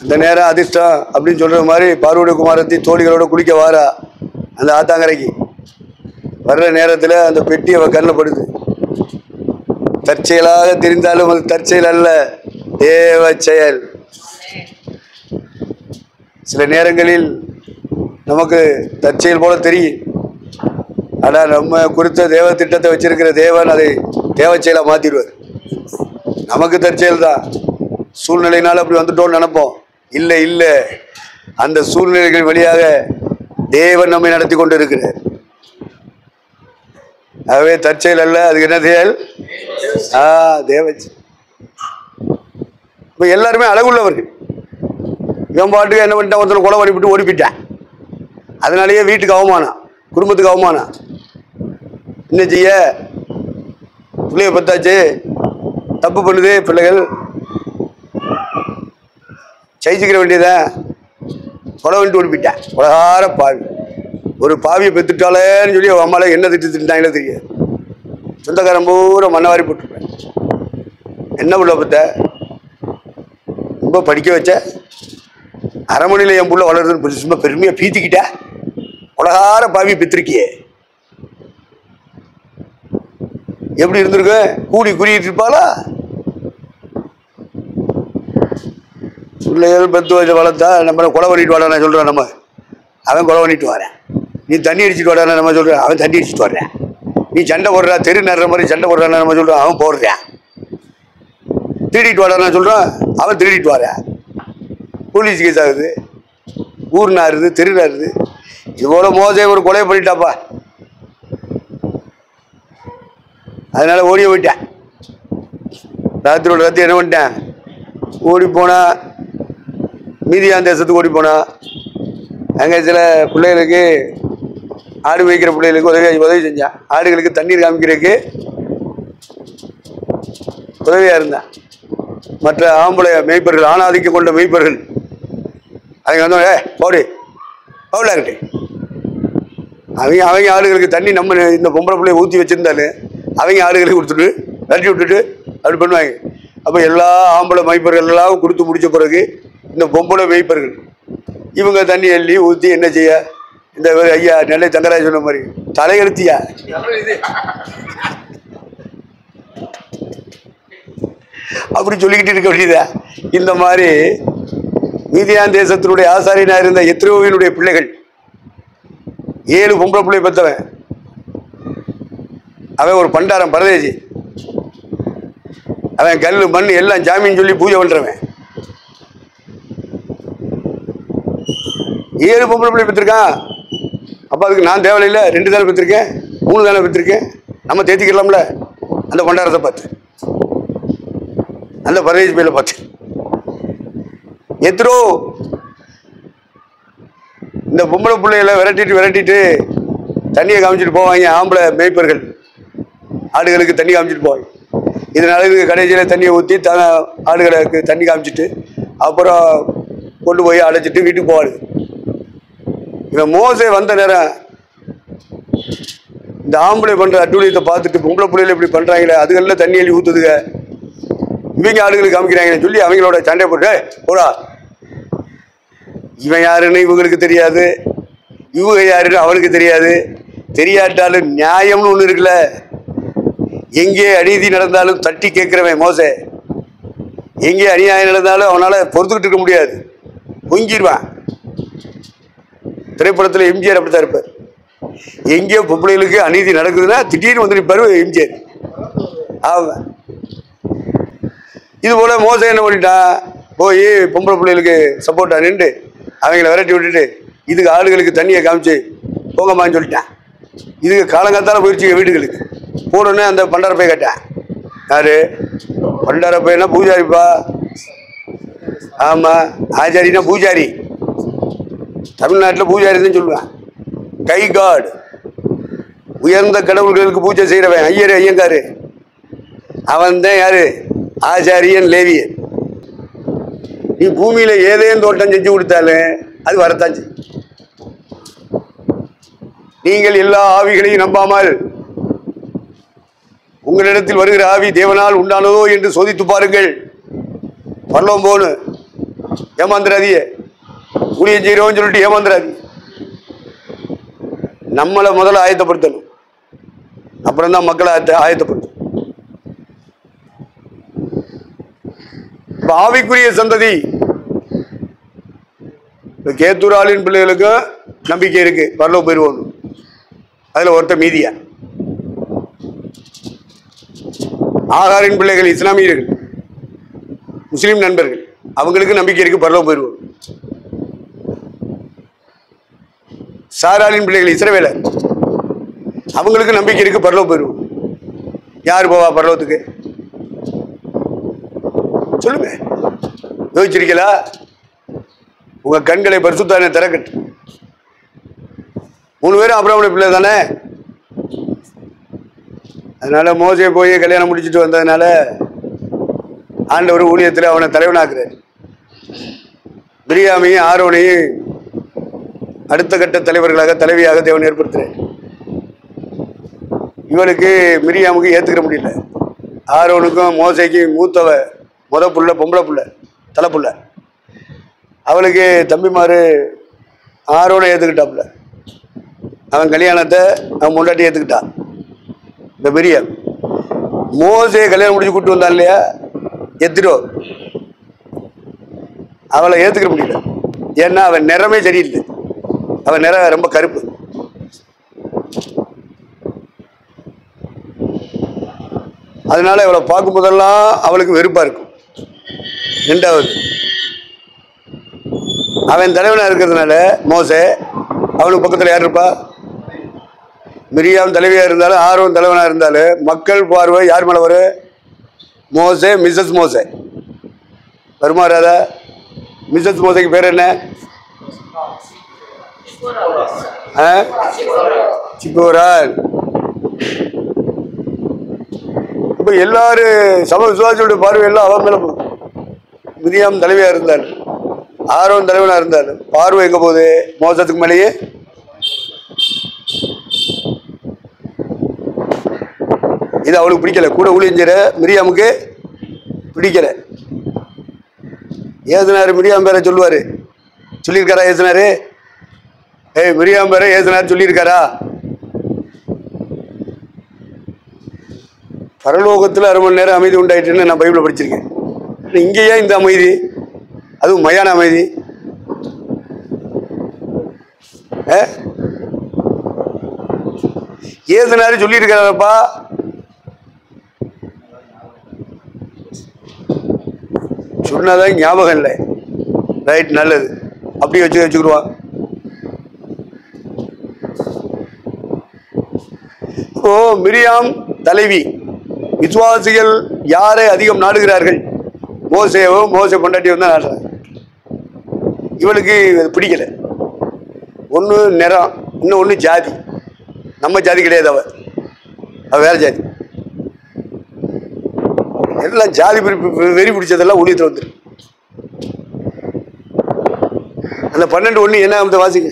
இந்த நேரம் அதிர்ஷ்டம் அப்படின்னு சொல்ற மாதிரி பார்வதி குமாரத்தி தோழிகளோட குளிக்க வாரா அந்த ஆத்தாங்கரைக்கு. வர்ற நேரத்தில் அந்த பெட்டி அவ கண்ணில் படுது. தற்செயலாக தெரிந்தாலும் அது தற்செயல் அல்ல, தேவ செயல். சில நேரங்களில் நமக்கு தற்செயல் போல தெரியும். ஆனால் நம்ம குறித்த தேவ திட்டத்தை வச்சிருக்கிற தேவன் அதை தேவ செயலா மாத்திடுவார். நமக்கு தற்செயல் தான், சூழ்நிலையினால அப்படி வந்துட்டோம்னு நினைப்போம். இல்லை இல்லை, அந்த சூழ்நிலைகள் வழியாக தேவன் நம்மை நடத்தி கொண்டு இருக்கிறார். ஆகவே தற்செயல் அல்ல, அதுக்கு என்ன செயல்? தேவன். இப்போ எல்லாருமே அழகுள்ளவர்கள். இவன் பாட்டுக்கு என்ன பண்ணிட்டான், ஒருத்தனை கொலை பண்ணிவிட்டு ஓடிப்பிட்டான். அதனாலேயே வீட்டுக்கு அவமானம், குடும்பத்துக்கு அவமானம். என்ன செய்ய? பிள்ளைய பத்தாச்சு, தப்பு பண்ணுது பிள்ளைகள், சைச்சிக்கிற வேண்டியதான், கொலை பண்ணிட்டு ஓடிப்பிட்டான். உலகார பாவி. ஒரு பாவியை பெற்றுட்டாலேன்னு சொல்லி அவன் அம்மாவில் என்ன திட்டாங்களோ தெரியாது. சொந்தக்காரன் பூரா மண்ணவாரி போட்டுருப்பேன். என்ன புள்ள பத்த ரொம்ப படிக்க வச்ச, அரமணியில் என் புள்ள வளருதுன்னு சும்மா பெருமையாக பீத்திக்கிட்ட, உலகார பாவி பெற்றிருக்கியே. எப்படி இருந்திருக்கு? கூடி குறியிட்டு இருப்பாளா? பிள்ளைகள் 10 வயசு வளர்த்தா நம்ம கொலை பண்ணிட்டு வாடா நான் சொல்கிறேன். நம்ம அவன் கொலை பண்ணிட்டு வரேன். நீ தண்ணி அடிச்சுட்டு வாடா நம்ம சொல்கிறேன். அவன் தண்ணி அடிச்சுட்டு வர்றேன். நீ சண்டை போடுறா, தெரு நடுற மாதிரி சண்டை போடுறான்னு நம்ம சொல்கிறோம். அவன் போடுறேன். திருடிட்டு வாடா நான் சொல்கிறோம். அவன் திருடிட்டு வரேன். போலீஸ் கேஸ் ஆகுது, ஊர் நாருது, தெரு நாருது. இது போல மோசை ஒரு கொலையை பண்ணிட்டாப்பா. அதனால ஓடிய போயிட்டேன். ராத்திரியோட ராத்திரி என்ன பண்ணிட்டேன்? ஓடி போனா, மீதியான் தேசத்துக்கு ஓடி போனா. அங்கே சில பிள்ளைகளுக்கு, ஆடு வைக்கிற பிள்ளைகளுக்கு உதவி செஞ்சான். ஆடுகளுக்கு தண்ணீர் காமிக்கிறதுக்கு உதவியாக இருந்தான். மற்ற ஆம்பளை மேய்ப்பர்கள், ஆணாதிக்கம் கொண்ட மேய்ப்பர்கள் அவங்க வந்து போடு பவுலாகிட்டு அவங்க ஆடுகளுக்கு தண்ணி நம்ம இந்த பொம்பளை பிள்ளைய ஊற்றி வச்சுருந்தாலும் அவங்க ஆடுகளுக்கு கொடுத்துட்டு தட்டி விட்டுட்டு அப்படி பண்ணுவாங்க. அப்போ எல்லா ஆம்பளை மேய்ப்பர்கள் எல்லாம் கொடுத்து முடித்த பிறகு இந்த பொம்பளை மேய்ப்பர்கள் இவங்க தண்ணி அள்ளி ஊற்றி என்ன செய்ய, இந்த ஐயா நெல்லை தங்கராஜ் சொன்ன மாதிரி தலையெழுத்தியா அப்படி சொல்லிக்கிட்டு இருக்க வேண்டியதா. இந்த மாதிரி மீதியான் தேசத்தினுடைய ஆசாரியனாக இருந்த எத்ரோவினுடைய பிள்ளைகள் 7 பொம்பளை பிள்ளை பெற்றவன். அவன் ஒரு பண்டாரம் பரதேசி. அவன் கல் மண் எல்லாம் ஜாமீன் சொல்லி பூஜை பண்றவன். 7 பொம்பளை பிள்ளை பெற்றிருக்கான். அப்போ அதுக்கு நான் தேவையில்லை, 2 தானே பெற்றிருக்கேன், 3 தானே பெற்றிருக்கேன், நம்ம தேத்திக்கலாம்ல. அந்த பண்டாரத்தை பார்த்து, அந்த பரதேசி பையில பார்த்து எத்ரோ இந்த பொம்பளை பிள்ளைகளை விரட்டிட்டு தண்ணியை காமிச்சிட்டு போவாங்க. ஆம்பளை மேய்ப்பர்கள் ஆடுகளுக்கு தண்ணி காமிச்சிட்டு போவாங்க. இதனால இதுக்கு கடைசியில் தண்ணியை ஊற்றி ஆடுகளுக்கு தண்ணி காமிச்சிட்டு அப்புறம் கொண்டு போய் அடைச்சிட்டு வீட்டுக்கு போவாடு. இவன் மோசே வந்த நேரம் இந்த ஆம்பளை பண்ணுற அட்டூழியத்தை பார்த்துட்டு பொம்பளை பிள்ளைகளை இப்படி பண்ணுறாங்களே, அதுகளில் தண்ணி அள்ளி ஊற்றுதுங்க, இவங்க ஆடுகளுக்கு காமிக்கிறாங்கன்னு சொல்லி அவங்களோட சண்டை போட்டு போடா, இவன் யாருன்னு இவங்களுக்கு தெரியாது, இவங்க யாருன்னு அவனுக்கு தெரியாது. தெரியாட்டாலும் நியாயம்னு ஒன்று இருக்குல்ல. எங்கே அநீதி நடந்தாலும் தட்டி கேட்கிறவன் மோசே. எங்கே அநியாயம் நடந்தாலும் அவனால் பொறுத்துக்கிட்டு இருக்க முடியாது, பொங்கிடுவான். திரைப்படத்தில் எம்ஜிஆர் அப்படித்தான் இருப்பார். எங்கேயோ பொம்பளைகளுக்கு அநீதி நடக்குதுன்னா திடீர்னு வந்து நிற்பார் எம்ஜிஆர். ஆமாம், இது போல மோசை என்ன பண்ணிட்டான், போய் பொம்பளை பிள்ளைகளுக்கு சப்போர்ட்டா நின்று அவங்கள விரட்டி விட்டுட்டு இதுக்கு ஆடுகளுக்கு தண்ணியை காமிச்சு போங்கம்மான்னு சொல்லிட்டான். இதுக்கு காலங்காத்தால போயிடுச்சு வீடுகளுக்கு. போனோடனே அந்த பண்டார பை கேட்டேன். யாரு பண்டார பையனா? பூஜாரிப்பா. ஆமாம், ஆச்சாரினா பூஜாரி. தமிழ்நாட்டில் பூஜாரி தான் சொல்லுவேன். கை காடு, உயர்ந்த கடவுள்களுக்கு பூஜை செய்கிறவன் ஐயர், ஐயங்காரு. அவன் தான் யாரு? ஆச்சாரியன், லேவியன். நீ பூமியில ஏதேனும் தோட்டம் செஞ்சு கொடுத்தாலும் அது வரத்தான் செய்யும். நீங்கள் எல்லா ஆவிகளையும் நம்பாமல் உங்களிடத்தில் வருகிற ஆவி தேவனால் உண்டானதோ என்று சோதித்து பாருங்கள். பரலோகம் போன்னு ஏமாந்துராதிய, ஊழியம் செய்கிறோன்னு சொல்லிட்டு ஏமாந்துராதி. நம்மளை முதல்ல ஆயத்தப்படுத்தணும், அப்புறம் தான் மக்களை ஆயத்தப்படுத்தணும். ஆவிக்குரிய சந்ததி கேத்தூராளின் பிள்ளைகளுக்கும் நம்பிக்கை இருக்கு, பரலோகம் போயிருவோம். அதுல ஒருத்தர் மீதியா. ஆகாரின் பிள்ளைகள் இஸ்லாமியர்கள், முஸ்லீம் நண்பர்கள், அவங்களுக்கு நம்பிக்கை இருக்கு, பரலோகம் போயிருவோம். சாராளின் பிள்ளைகள் இஸ்ரவேலர். அவங்களுக்கு நம்பிக்கை இருக்கு, பரலோகம் போயிடும். யார் போவா பரலோகத்துக்கு? சொல்லுங்க, யோசிச்சிருக்கீங்களா? உங்க கண்களை பரிசுத்தானே திறக்கட்டு. 3 பேரும் ஆபிரகாமுடைய பிள்ளை தானே. அதனால மோசே போய் கல்யாணம் முடிச்சுட்டு வந்ததுனால ஆண்டவர் ஊழியத்தில் அவனை தலைவனாக்குறார். மிரியாமையும் ஆரோனையும் அடுத்த கட்ட தலைவர்களாக தலைவியாக தேவன் ஏற்படுத்துறார். இவளுக்கு மிரியாமுக்கு ஏற்றுக்கிற முடியல. ஆரோனுக்கும் மோசைக்கும் மூத்தவ புள்ள பொம்பளை புள்ள தலைப்புள்ள. அவளுக்கு தம்பிமாரு ஆரோனை ஏற்றுக்கிட்டாப்புல. அவன் கல்யாணத்தை அவன் முன்னாடி ஏற்றுக்கிட்டான். இந்த மிரியாம் மோசே கல்யாணம் முடிச்சு கூப்பிட்டு வந்தான் இல்லையா, எத்திரோ அவளை ஏற்றுக்கிற முடியல. ஏன்னா அவன் நிறமே சரியில்லை. அவன் நிறம் ரொம்ப கருப்பு. அதனால இவளை பார்க்கும் போதெல்லாம் அவளுக்கு வெறுப்பா இருக்கும். 2வது, அவன் தலைவனா இருக்கிறதுனால மோசே, அவனுக்கு பக்கத்தில் யார் இருப்பா? மிரியாம் தலைவியா இருந்தாலும் ஆரோன் தலைவனா இருந்தாலும் மக்கள் பார்வை யார் மேல வரும்? மோசே, மிஸ்ஸஸ் மோசே வருமா ராதா? மிஸ்ஸஸ் மோசைக்கு பேர் என்ன? சிப்போரான். இப்ப எல்லாரும் சம விசுவாசியோட பார்வை எல்லாம் அவன் மேல போகுது. மிரியாம் தலைவியா இருந்தாலும் ஆரோன் தலைவனா இருந்தாலும் பார்வை எங்க போகுது? மோசத்துக்கு மேலேயே. இது அவளுக்கு பிடிக்கல. கூட ஊழியஞ்சர மிரியாமுக்கு பிடிக்கல. ஏசுனாரு மிரியாம் பேரை சொல்லுவாரு. சொல்லியிருக்காரா ஏசுனாரு? மிரியாம் பேரை ஏசுனாரு சொல்லியிருக்காரா? பரலோகத்தில் 1/2 மணி நேரம் அமைதி உண்டாயிட்டுன்னு நான் பைபிளை படிச்சிருக்கேன். இங்கேயே இந்த அமைதி, அதுவும் மயான அமைதி. ஏசுனாரு சொல்லியிருக்காரப்பா. சொன்னதான் ஞாபகம் இல்லை. ரைட், நல்லது. அப்படியே வச்சுக்கிடுவான். இப்போ மிரியாம் தலைவி. விசுவாசிகள் யாரை அதிகம் நாடுகிறார்கள்? மோசேவோ மோசே பொண்டாட்டியும் தான் நாடுறாங்க. இவளுக்கு பிடிக்கல. ஒன்று நிறம், இன்னொன்று ஜாதி. நம்ம ஜாதி கிடையாது. அவ வேற ஜாதி. எல்லாம் ஜாதி வெறி பிடிச்சதெல்லாம் ஊழியத்தில் வந்துரு. அந்த 12:1 என்ன அந்த வாசிங்க.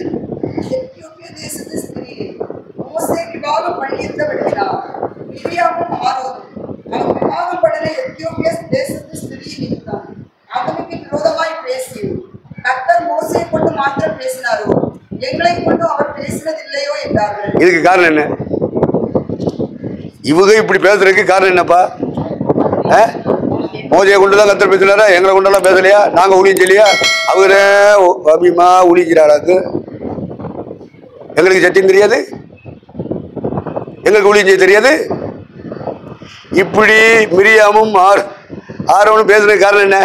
இதுக்கு காரணம் என்ன? இவங்க இப்படி பேசுறதுக்கு காரணம் என்னப்பா? மோசையை கொண்டுதான் கத்தர் பேசுனாரா? எங்களை கொண்டெல்லாம் பேசலையா? நாங்க ஊழியம் செய்யலையா? அவரே அபிமா ஊழிக்கிறாளாக்கு. எங்களுக்கு சத்தியம் தெரியாது, எங்களுக்கு ஊழியம் செய்ய தெரியாது. இப்படி மிரியாமும் ஆரோனும் பேசுறதுக்கு காரணம் என்ன?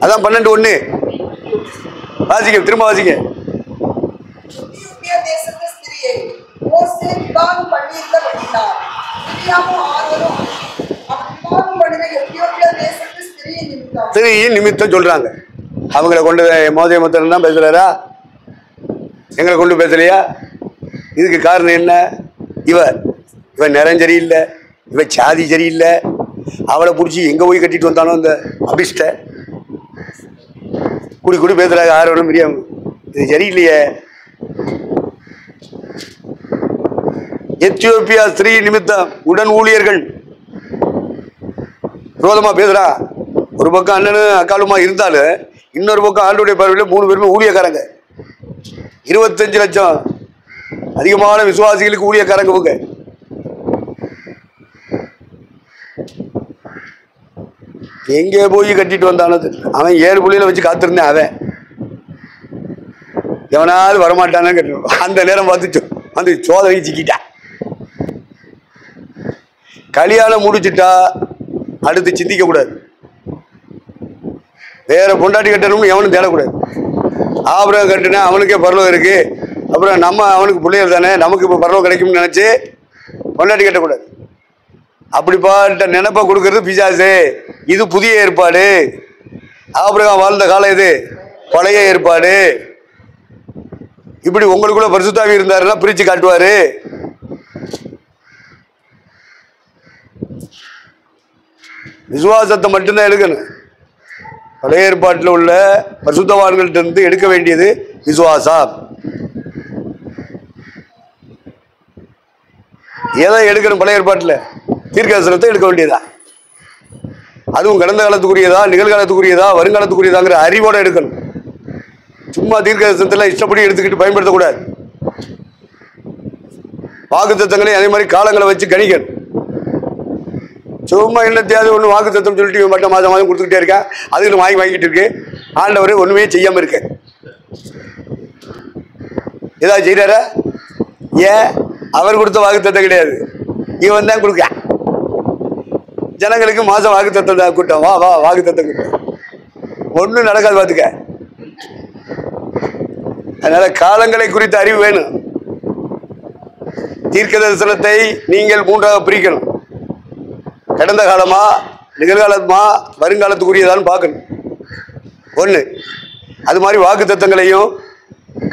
அதான் 12:1 வாசிக்க, திரும்ப வாசிக்க. ஸ்திரீயின் நிமித்தம் சொல்றாங்க. அவங்களை கொண்டு மோசே மத்தன் தான் பேசுறாரா? எங்களை கொண்டு பேசலையா? இதுக்கு காரணம் என்ன? இவன் நிறம் சரியில்லை, இவன் சாதி சரியில்லை. அவளை பிடிச்சி எங்க போய் கட்டிட்டு வந்தானோ அந்த அபிஷ்ட குடி பேசுறாங்க. ஆரோனும் மிரியாம். இது சரியில்லையே. எத்தியோப்பியா ஸ்திரீ நிமித்தம் உடன் ஊழியர்கள் விரோதமா பேசுறா. ஒரு பக்கம் அண்ணனும் அக்காலுமா இருந்தாலும் இன்னொரு பக்கம் ஆண்டோடைய பார்வையில் 3 பேருமே ஊழியக்காரங்க. 25 லட்சம் அதிகமான விசுவாசிகளுக்கு ஊழியக்காரங்க. போங்க, எங்கே போய் கட்டிட்டு வந்தானோ. அவன் 7 புள்ளியில வச்சு காத்திருந்தேன். அவன் எவனாவது வரமாட்டானு கட்டணும். அந்த நேரம் பார்த்து வந்து சோதனை சிக்கிட்டான். கல்யாணம் முடிச்சுட்டா அடுத்து சிந்திக்க கூடாது. வேற பொண்டாட்டி கட்டணும்னு எவனும் தேடக்கூடாது. ஆபிரகாம் கட்டுனா அவனுக்கே பரலோகம் இருக்கு. அப்புறம் நம்ம அவனுக்கு பிள்ளைகள் தானே, நமக்கு இப்போ பரவ கிடைக்கும்னு நினச்சி பொண்டாட்டி கட்டக்கூடாது. அப்படிப்பட்ட நினைப்பை கொடுக்கறது பிசாசு. இது புதிய ஏற்பாடு. ஆபிரகாம் வாழ்ந்த காலம் இது பழைய ஏற்பாடு. இப்படி உங்களுக்குள்ள பரிசுத்தாவி இருந்தாருன்னா பிரிச்சு காட்டுவாரு. விசுவாசத்தை மட்டும்தான் எடுக்கணும். பழைய ஏற்பாட்டில் உள்ள பரிசுத்தவான்கள்ட்ட இருந்து எடுக்க வேண்டியது விசுவாசம். எதை எடுக்கணும்? பழைய ஏற்பாட்டில் தீர்க்கதரிசனத்தை எடுக்க வேண்டியதா. அதுவும் கடந்த காலத்துக்குரியதா, நிகழ்காலத்துக்குரியதா, வருங்காலத்துக்குரியதாங்கிற அறிவோட எடுக்கணும். சும்மா தீர்க்கதரிசனத்தில் இஷ்டப்படி எடுத்துக்கிட்டு பயன்படுத்தக்கூடாது. வாக்குத்தத்தங்களையும் அதே மாதிரி காலங்களை வச்சு கணிக்கணும். சும்மா என்னத்தையாவது ஒன்று வாக்குத்தத்தம் சொல்லிட்டு மட்டும் மாதம் மாதம் கொடுத்துக்கிட்டே இருக்கேன், அதுக்கு வாங்கிக்கிட்டு இருக்கு. ஆண்டவர் ஒன்றுமே செய்யாமல் இருக்க. ஏதாவது செய்கிறாரா? ஏன்? அவர் கொடுத்த வாக்குத்தத்தம் கிடையாது, இவன் தான் கொடுக்க. ஜனங்களுக்கு மாதம் வாக்குத்தத்தம் தான் கூட்டம், வா வா வாக்குத்தத்தம் கூட்டம். ஒன்றும் நடக்காது பார்த்துக்க. அதனால காலங்களை குறித்த அறிவு வேணும். தீர்க்க தரிசனத்தை நீங்கள் மூன்றாக பிரிக்கணும். கடந்த காலமா, நிகழ்காலமா, வருங்காலத்துக்குரியதான்னு பார்க்கணும். ஒன்று. அது மாதிரி வாக்குத்தத்தங்களையும்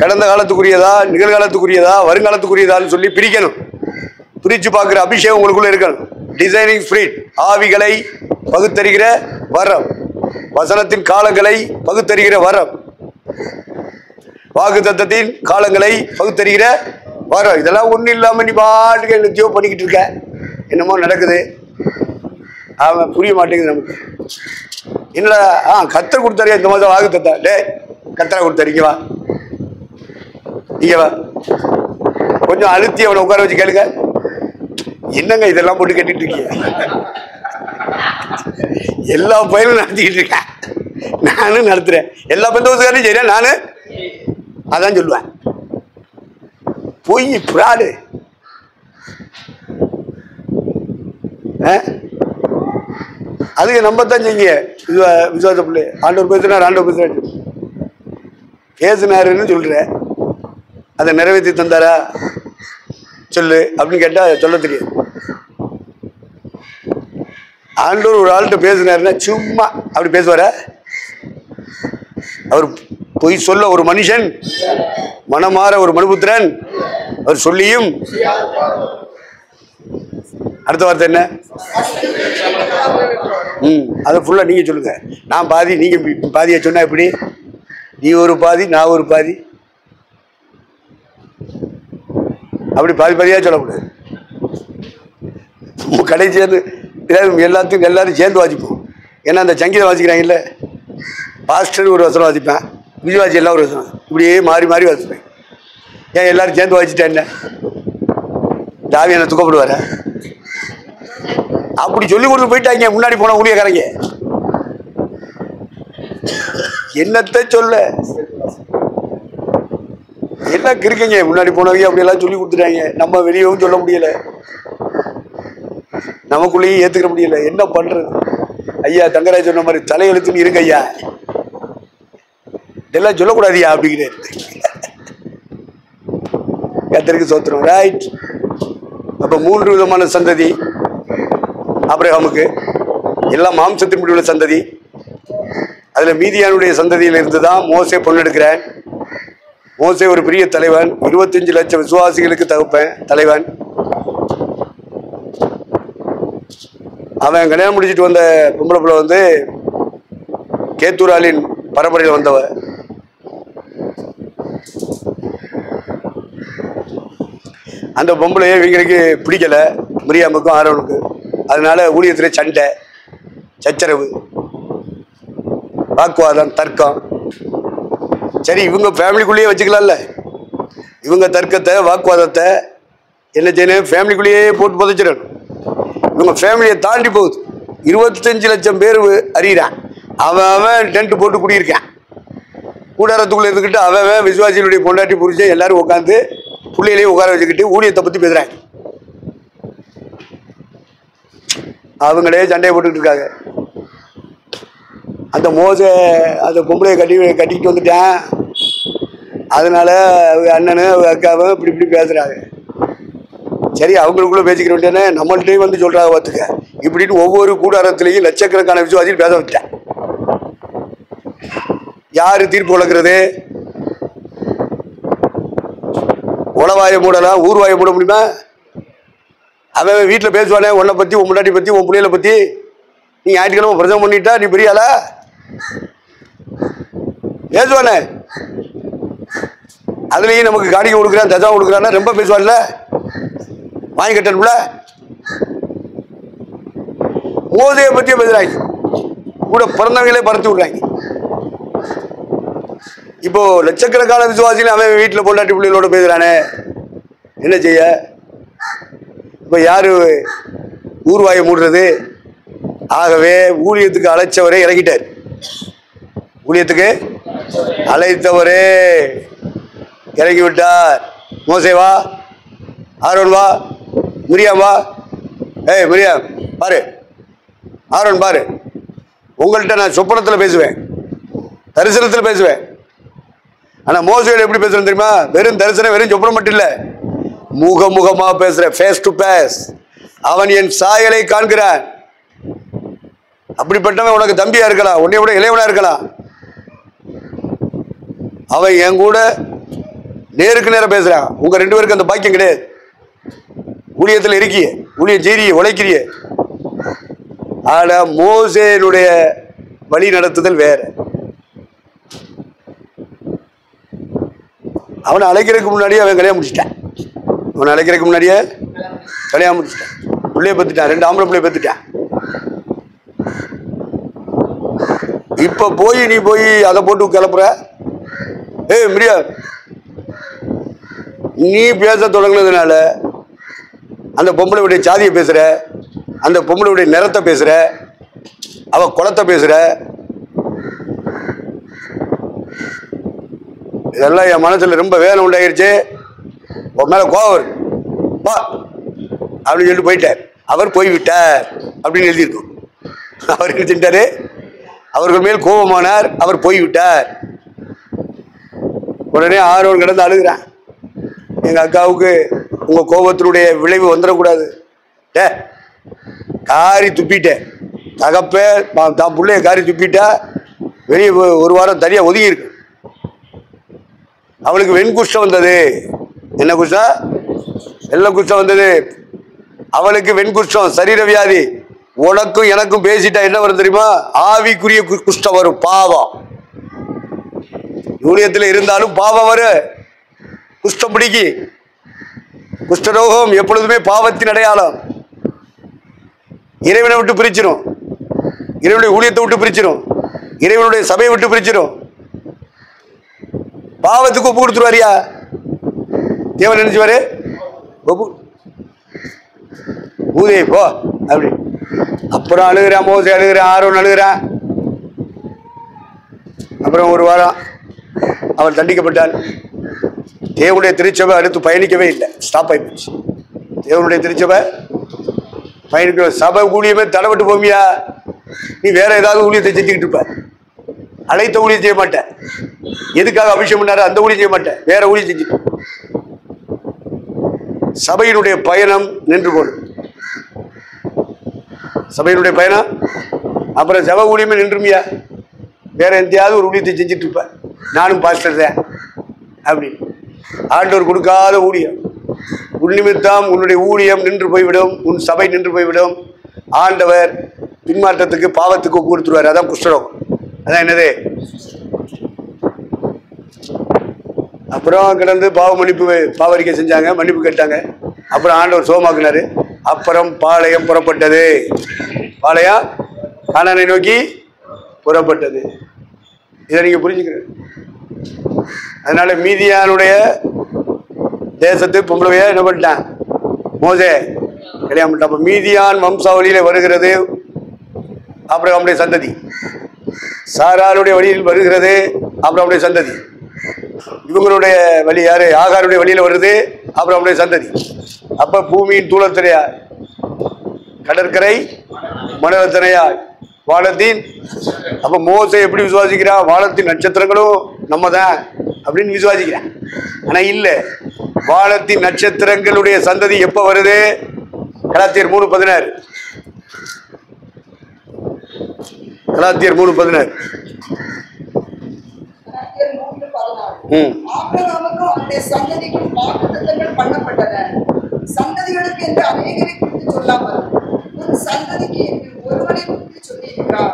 கடந்த காலத்துக்குரியதா, நிகழ்காலத்துக்குரியதா, வருங்காலத்துக்குரியதான்னு சொல்லி பிரிக்கணும். பிரித்து பார்க்குற அபிஷேகம் உங்களுக்குள்ள இருக்கணும். டிசைனிங் ஸ்பிரிட், ஆவிகளை பகுத்தறிகிற வரம், வசனத்தின் காலங்களை பகுத்தறிகிற வரம், வாக்குத்தத்தத்தின் காலங்களை பகுத்தறிகிற வரம். இதெல்லாம் ஒன்றும் இல்லாமல் நீ பாட்டுக்கு என்னத்தையோ பண்ணிக்கிட்டு இருக்க, என்னமோ நடக்குது, அவன் புரிய மாட்டேங்குது நமக்கு. என்னடா கத்தர் கொடுத்தாரு இந்த மாதிரி வாக்குத்தத்தா, டே கத்தரா கொடுத்தாரு, இங்கே வா இங்கே வா, கொஞ்சம் அழுத்தி அவனை உட்கார வச்சு கேளுங்க. என்னங்க இதெல்லாம் போட்டு கேட்டுட்டு இருக்கீங்க? எல்லா பயிலும் நடத்திக்கிட்டு இருக்கேன், நானும் நடத்துறேன், எல்லா பந்தோசக்காரையும் செய்றேன், நானு அதான் சொல்லுவேன். பொய், பிராடு. அதுக்கு நம்பத்தான் செய்யுங்க. விசுவாச பிள்ளை ஆண்டவர் பேசுனார், ஆண்டவர் பேசுறாரு, பேசினாருன்னு சொல்ற, அதை நிறைவேற்றி தந்தாரா சொல்லு அப்படின்னு கேட்டா சொல்ல தெரியாது. ஆண்டவர் ஒரு ஆள்கிட்ட பேசினாருன்னா சும்மா அப்படி பேசுவார? அவர் பொய் சொல்ல ஒரு மனுஷன், மனமாற ஒரு மனுபுத்திரன், அவர் சொல்லியும். அடுத்த வார்த்தை என்ன? அதை ஃபுல்லா நீங்க சொல்லுங்க. நான் பாதி, நீங்க பாதியை சொன்னா எப்படி? நீ ஒரு பாதி, நான் ஒரு பாதி, அப்படி பாதி பாதியா சொல்லக்கூடாது. கடைசியாக எல்லாத்துக்கும் எல்லாரும் சேர்ந்து வாசிப்போம். ஏன்னா அந்த சங்கீதம் வாசிக்கிறாங்கல்ல, பாஸ்டர் ஒரு வசனம் வாசிப்பேன், விஜயவாசி எல்லாம் ஒரு வசனம், இப்படியே மாறி மாறி வாசிப்பேன். ஏன் எல்லாரும் சேர்ந்து வாசிட்டா என்ன? தாவி என்ன துக்கப்படுவார? அப்படி சொல்லி கொடுத்து போயிட்டாங்க முன்னாடி போன ஊழியக்காரங்க. என்னத்தை சொல்ல, எல்லாம் கிருக்கங்க முன்னாடி போனவங்க அப்படியெல்லாம் சொல்லி கொடுத்துட்டாங்க. நம்ம வெளியவும் சொல்ல முடியல, நமக்குள்ளேயும் ஏத்துக்கிற முடியல. என்ன பண்றது? ஐயா தங்கராஜ் சொன்ன மாதிரி தலையெழுத்துன்னு இருங்க ஐயா, இதெல்லாம் சொல்லக்கூடாதியா அப்படிங்கிறாரு. கர்த்தருக்கு ஸ்தோத்திரம். ரைட். அப்ப 3 விதமான சந்ததி ஆபிரகாமுக்கு, எல்லாம் மாம்சத்தின் முடிவுள்ள சந்ததி. அதுல மீதியானுடைய சந்ததியில் இருந்துதான் மோசே பொண்ணெடுக்கிறான். மோசே ஒரு பெரிய தலைவன், 25 லட்சம் விசுவாசிகளுக்கு தகுப்பேன் தலைவன். அவன் கல்யாணம் முடிச்சுட்டு வந்த பொம்பளை பிள்ளை வந்து கேத்தூராலின் பரம்பரையில் வந்தவ. அந்த பொம்பளையை இவங்களுக்கு பிடிக்கல, மிரியாமுக்கும் ஆரோனுக்கு. அதனால ஊழியத்தில் சண்டை, சச்சரவு, வாக்குவாதம், தர்க்கம். சரி, இவங்க ஃபேமிலிக்குள்ளேயே வச்சுக்கலாம்ல. இவங்க தர்க்கத்தை, வாக்குவாதத்தை என்ன செய்யணும்? ஃபேமிலிக்குள்ளேயே போட்டு புதைச்சிடணும். இவங்க ஃபேமிலியை தாண்டி போகுது. 25 லட்சம் பேர் அறிகிறான். அவன் டென்ட் போட்டு குடியிருக்கான். கூடாரத்துக்குள்ளே இருந்துக்கிட்டு அவன் விசுவாசிகளுடைய பொண்டாட்டி புரிச்ச எல்லாரும் உட்காந்து பிள்ளைகளையும் உட்கார வச்சுக்கிட்டு ஊழியத்தை பற்றி பேசுகிறாங்க. அவங்களே சண்டையை போட்டுக்கிட்டு இருக்காங்க. அந்த மோச அந்த பொம்பளையை கட்டிக்கிட்டு வந்துட்டான். அதனால அவங்க அண்ணனு அவங்க அக்காவும் இப்படி இப்படி பேசுறாங்க. சரி, அவங்களுக்குள்ள பேசிக்கிற வேண்டியனே நம்மள்கிட்டையும் வந்து சொல்றாங்க பார்த்துக்க. இப்படின்னு ஒவ்வொரு கூடாரத்திலையும் லட்சக்கணக்கான விசுவாசிகள் பேச வச்சேன். யாரு தீர்ப்பு வழங்குறது? உளவாய மூடலாம், ஊர்வாய மூட முடியுமா? அவன் வீட்டில் பேசுவானே உன்னை பற்றி, உன் முன்னாடி பற்றி, உன் பிள்ளைகளை பற்றி. நீ ஞாயிற்றுக்கிழமை பிரசவம் பண்ணிட்டா நீ பெரியாளா? பேசுவானே. அதுலேயும் நமக்கு காணிக்கை கொடுக்குறான், தஜா கொடுக்குறான்னா ரொம்ப பேசுவான்ல, வாங்கி கட்டணும்ல. மோசையை பற்றியே பேசுகிறாங்க, கூட பிறந்தவங்களே பறத்து விடுறாங்க. இப்போ லட்சக்கணக்கான விசுவாசிகள் அவன் வீட்டில் பொண்டாட்டி பிள்ளைகளோட பேசுகிறானே, என்ன செய்ய? இப்போ யாரு ஊர்வாயை மூடுறது? ஆகவே ஊழியத்துக்கு அழைச்சவரே இறங்கிட்டார். ஊழியத்துக்கு அழைத்தவரே இறங்கி விட்டார். மோசே வா, ஆரோன் வா, மிரியாம் வா. ஏய் மிரியாம் பாரு, ஆரோன் பாரு, உங்கள்கிட்ட நான் சொப்பனத்தில் பேசுவேன், தரிசனத்தில் பேசுவேன். ஆனால் மோசையோட எப்படி பேசுறேன் தெரியுமா? வெறும் தரிசனம், வெறும் சொப்பனம் மட்டும் இல்லை, முகமுகமா பேசுறேன், ஃபேஸ் டு ஃபேஸ். அவன் என் சாயலை காண்கிறான். அப்படிப்பட்டவன் உனக்கு தம்பியா இருக்கலாம், உன்னை விட இளையவனா இருக்கலாம். அவன் என் கூட நேருக்கு நேரம் பேசுறான். உங்க ரெண்டு பேருக்கு அந்த பாக்கியம் கிடையாது. ஊழியத்தில் இருக்கிய, ஊழியம் செய்திய, உழைக்கிறிய. ஆனா மோசேனுடைய வழி நடத்துதல் வேற. அவனை அழைக்கிறதுக்கு முன்னாடியே அவன் கல்யாணம் முடிச்சிட்டான். அவனை அழைக்கிறதுக்கு முன்னாடியே கல்யாணம் முடிச்சிட்டான். பிள்ளைய பத்துட்டான், 2 ஆம்பளை பிள்ளைய பத்துட்டான். இப்ப போய் நீ போய் அதை போட்டு கிளப்புற. ஏய் மிரியா, நீ பேச தொடங்கினதுனால அந்த பொம்பளையுடைய சாதியை பேசுற, அந்த பொம்பளையுடைய நிறத்தை பேசுற, அவ குலத்தை பேசுற. இதெல்லாம் என் மனசுல ரொம்ப வேலை உண்டாயிருச்சு. உன் மேல கோவர் வா அப்படின்னு சொல்லிட்டு போயிட்டார். அவர் போய்விட்டார் அப்படின்னு எழுதியிருக்கோம். அவர் எழுதிட்டாரு, அவர்கள் மேல் கோபமானார், அவர் போய்விட்டார். உடனே ஆரோன் கிடந்து அழுகிறான். எங்க அக்காவுக்கு உங்க கோபத்தினுடைய விளைவு வந்துடக்கூடாது. டே காரி துப்பிட்டேன், தகப்பே தான் பிள்ளைய காரி துப்பிட்டா வெளியே 1 வாரம் தனியாக ஒதுங்கி இருக்கு. அவளுக்கு வெண்குஷ்டம் வந்தது. என்ன குஷ்டம்? வெள்ள குஷ்டம் வந்தது. அவளுக்கு வெண்குஷ்டம், சரீர வியாதி. உனக்கும் எனக்கும் பேசிட்டா என்ன வரும் தெரியுமா? ஆவிக்குரிய குஷ்டம் வரும், பாவம். ஊழியத்தில் இருந்தாலும் பாவம் வரும், குஷ்டம் பிடிக்கி. குஷ்டரோகம் எப்பொழுதுமே பாவத்தின் அடையாளம். இறைவனை விட்டு பிரிச்சிடும், இறைவனுடைய ஊழியத்தை விட்டு பிரிச்சிடும், இறைவனுடைய சபையை விட்டு பிரிச்சிடும். பாவத்துக்கு ஒப்பு கொடுத்துருவாரியா? தேவன் நினைச்சுவாரு, ஒப்பு பூதே போ அப்படி. அப்புறம் அழுகிறான் மோசே, அழுகிறான், ஆரோன் அழுகிறான். அப்புறம் 1 வாரம் அவன் தண்டிக்கப்பட்டான். தேவனுடைய திருச்சபை அடுத்து பயணிக்கவே இல்லை, ஸ்டாப் ஆகி போச்சு. தேவனுடைய திருச்சபை பயணிக்க, சபை ஊழியமே தடைப்பட்டு போமியா? நீ வேற ஏதாவது ஊழியத்தை செஞ்சுக்கிட்டு இருப்ப. அழைத்த ஊழியம் செய்ய மாட்டேன். எதுக்காக அபிஷேகம் பண்ணாரு அந்த ஊழியம் செய்ய மாட்டேன், வேற ஊழியம் செஞ்சுட்டு. சபையினுடைய பயணம் நின்று போடும். சபையினுடைய பயணம் அப்புறம் சபை ஊழியமே நின்றுமியா? வேற எந்தையாவது ஒரு ஊழியத்தை செஞ்சுட்டு இருப்ப. நானும் பாஸ்டர் தான் அப்படி. ஆண்டவர் கொடுக்காத ஊழியம். உன் நிமித்தம் உன்னுடைய ஊழியம் நின்று போய்விடும், உன் சபை நின்று போய்விடும். ஆண்டவர் பின்மாற்றத்துக்கு, பாவத்துக்கு ஒப்பு கொடுத்துருவார். அதான் குஷ்டரோகம். அதான் என்னது? அப்புறம் கிடந்து பாவரிக்கை செஞ்சாங்க, மன்னிப்பு கேட்டாங்க. அப்புறம் ஆண்டவர் சோமாக்குனாரு. அப்புறம் பாளையம் புறப்பட்டது. பாளையம் கானானை நோக்கி புறப்பட்டது. இதை நீங்க புரிஞ்சுக்கிறேன். அதனால மீதியானுடைய தேசத்து பொம்பளைய என்ன பண்ணிட்டான்? மோசே கல்யாணம் பண்ணிட்டான். அப்ப மீதியான் வம்சாவளியில வருகிறது ஆபிரகாமுடைய சந்ததி. சாராளுடைய வழியில் வருகிறது ஆபிரகாமுடைய சந்ததி. இவங்களுடைய வழி யாரு? ஆகாருடைய வழியில வருது ஆபிரகாமுடைய சந்ததி. அப்ப பூமியின் தூளத்திரையா, கடற்கரை மணலத்திரையா, வானத்தின். அப்ப மோசே எப்படி விசுவாசிக்கிறான்? வானத்தின் நட்சத்திரங்களும் நம்ம தான். அப்படின்னு விசுவாசிக்கிறேன். ஆனா இல்ல, வானத்தின் நட்சத்திரங்களுடைய சந்ததி எப்ப வருது? கலாத்தியர் 3:16. கலாத்தியர் 3:16. ஆபிரகாமுக்கும் அவருடைய சந்ததிக்கும் வாக்குத்தத்தங்கள் பண்ணப்பட்டன. சந்ததிகளுக்கு என்று அநேகரை குறித்து சொல்லாமல் ஒரு சந்ததிக்கு என்று ஒருவனை குறித்து சொல்லியிருக்கிறார்.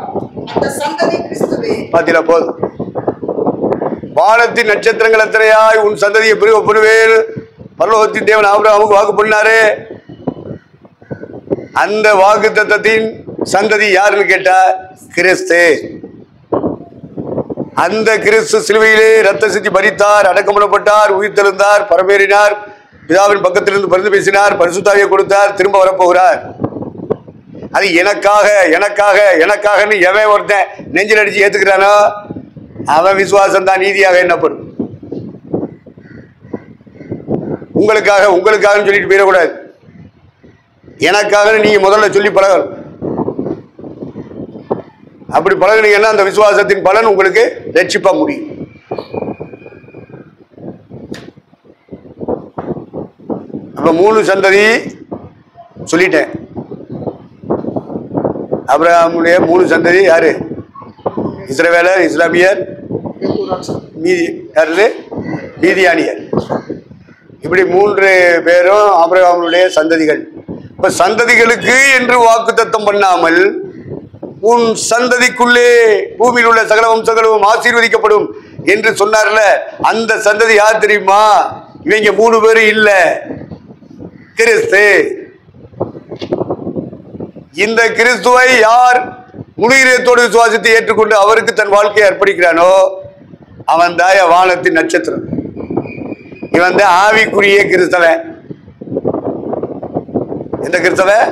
அந்த சந்ததி கிறிஸ்துவே. பாத்தீங்களா? போதும். வானத்தின் நட்சத்திரங்கள் எத்தனையாய் உன் சந்ததியை பெருவேன் பரலோகத்தின் தேவன் ஆபிரகாமுக்கு வாக்கு பண்ணாரு. அந்த வாக்கு தத்தத்தின் சந்ததி யாருன்னு கேட்டா கிறிஸ்து. அந்த கிறிஸ்து சிலுவையிலே ரத்த சிந்தி மரித்தார், அடக்கம் பண்ணப்பட்டார், உயிர்த்தெழுந்தார், பரமேறினார், பிதாவின் பக்கத்திலிருந்து பரிந்து பேசினார், பரிசுத்தாவியை கொடுத்தார், திரும்ப வரப்போகிறார். அது எனக்காக எனக்காக எனக்காகன்னு எவன் ஒருத்தன் நெஞ்சில் அடிச்சு ஏத்துக்கிறானோ அவன் விசுவாசம் தான் நீதியாக எண்ணப்படும். உங்களுக்காக உங்களுக்காக சொல்லிட்டு போயிடக்கூடாது. எனக்காக நீங்க முதல்ல சொல்லி பழகணும். அப்படி பழகினீங்கன்னா அந்த விசுவாசத்தின் பலன் உங்களுக்கு ரட்சிப்பா முடியும். அப்ப 3 சந்ததி சொல்லிட்டேன். ஆபிரகாமுடைய 3 சந்ததி யாரு? இஸ்ரவேலர், இஸ்லாமியர், மீதியானியர். இப்படி 3 பேரும் ஆபிரகாமுடைய சந்ததிகள். இப்ப சந்ததிகளுக்கு என்று வாக்குத்தத்தம் பண்ணாமல் உன் சந்ததிக்குள்ளே பூமியில் உள்ள சகல வம்சங்களும் ஆசீர்வதிக்கப்படும் என்று சொன்னார்ல, அந்த சந்ததி யார் தெரியுமா? இவங்க 3 பேரும் இல்ல, கிறிஸ்து. இந்த கிறிஸ்துவை யார் முழு இதயத்தோடு விசுவாசத்தை ஏற்றுக்கொண்டு அவருக்கு தன் வாழ்க்கையை அர்ப்பணிக்கிறானோ அவன் தாய வானத்தின் நட்சத்திரம். இவன் தான் ஆவிக்குரிய கிறிஸ்தவன். எந்த கிறிஸ்தவன்?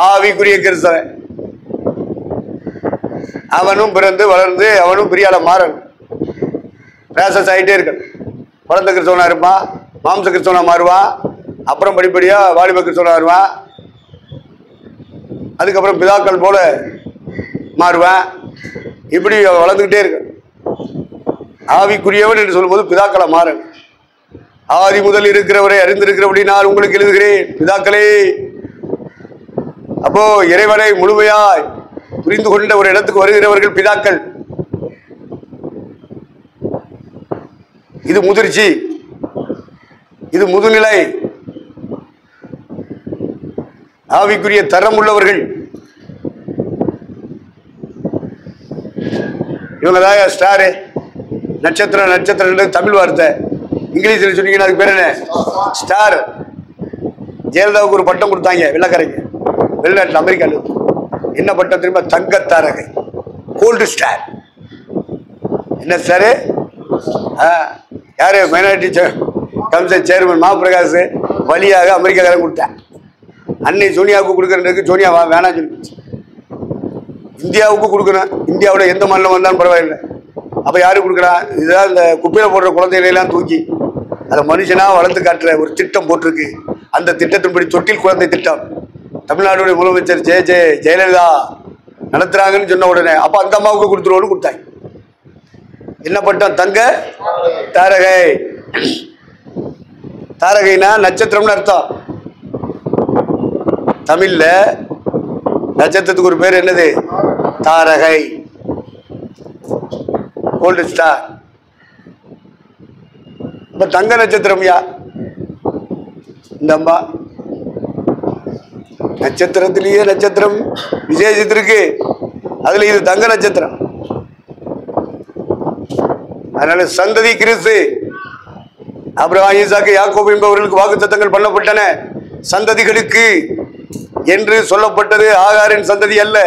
ஆவிக்குரிய கிறிஸ்தவன். அவனும் பிறந்து வளர்ந்து அவனும் பிரியால மாறணும், பிரயாசஸ் ஆகிட்டே இருக்க. வளர்ந்த கிறிஸ்தவனா இருப்பான், மாம்ச கிறிஸ்தவனா மாறுவான், அப்புறம் படிப்படியா வாலிப கிறிஸ்தவனா வருவான், அதுக்கப்புறம் பிதாக்கள் போல மாறுவான். இப்படி வளர்ந்துக்கிட்டே இருக்க. ஆவிக்குரியவன் என்று சொல்லும்போது பிதாக்களை மாறன். ஆதி முதல் இருக்கிறவரை அறிந்திருக்கிறபடி நான் உங்களுக்கு எழுதுகிறேன் பிதாக்களே. அப்போ இறைவனை முழுமையாய் புரிந்து கொண்ட ஒரு இடத்துக்கு வருகிறவர்கள் பிதாக்கள். இது முதிர்ச்சி, இது முதுநிலை. ஆவிக்குரிய தரம் உள்ளவர்கள் இவங்கதான் ஸ்டாரு. நட்சத்திரம், நட்சத்திரம் தமிழ் வார்த்தை, இங்கிலீஷில் சொன்னீங்கன்னா அதுக்கு பேர் என்ன? ஸ்டார். ஜெயலலிதாவுக்கு ஒரு பட்டம் கொடுத்தாங்க வெள்ளக்காரைக்கு, வெளிநாட்டில் அமெரிக்காவில். என்ன பட்டம் தெரியுமா? தங்கத்தாரகை, கோல்டு ஸ்டார். என்ன ஸ்டாரு? யாரு? மைனாரிட்டி கமிஷன் சேர்மன் மா பிரகாஷ் வழியாக அமெரிக்காக்காரன் கொடுத்தேன். அன்னை சோனியாவுக்கு கொடுக்குறதுக்கு சோனியா வேணாம் சொல்லிச்சு. இந்தியாவுக்கு கொடுக்கணும், இந்தியாவில் எந்த மாநிலம் வந்தாலும் பரவாயில்லை. அப்போ யாருக்கு கொடுக்குறான்? இதுதான் இந்த குப்பையில் போடுற குழந்தைகளெல்லாம் தூக்கி அதை மனுஷனாக வளர்த்து காட்டுற ஒரு திட்டம் போட்டிருக்கு. அந்த திட்டத்தின்படி தொட்டில் குழந்தை திட்டம் தமிழ்நாடுடைய முதலமைச்சர் ஜெயலலிதா நடத்துறாங்கன்னு சொன்ன உடனே அப்போ அந்த அம்மாவுக்கு கொடுத்துருவோன்னு கொடுத்தாங்க. என்ன பட்டம்? தங்க தாரகை. தாரகைனா நட்சத்திரம்னு அர்த்தம். தமிழ்ல நட்சத்திரத்துக்கு ஒரு பேர் என்னது? தாரகை, கோல்டு ஸ்டார். இப்ப தங்க நட்சத்திரம் யா இந்த அம்மா. நட்சத்திரத்திலேயே நட்சத்திரம் விசேஷத்திற்கு, அதுல இது தங்க நட்சத்திரம். அதனால சந்ததி கிறிஸ்து. ஆபிரகாம், ஈசாக்கு, யாக்கோபு என்பவர்களுக்கு வாக்குத்தத்தங்கள் பண்ணப்பட்டன. சந்ததிகளுக்கு என்று சொல்லப்பட்டது ஆகாரின் சந்ததி அல்ல,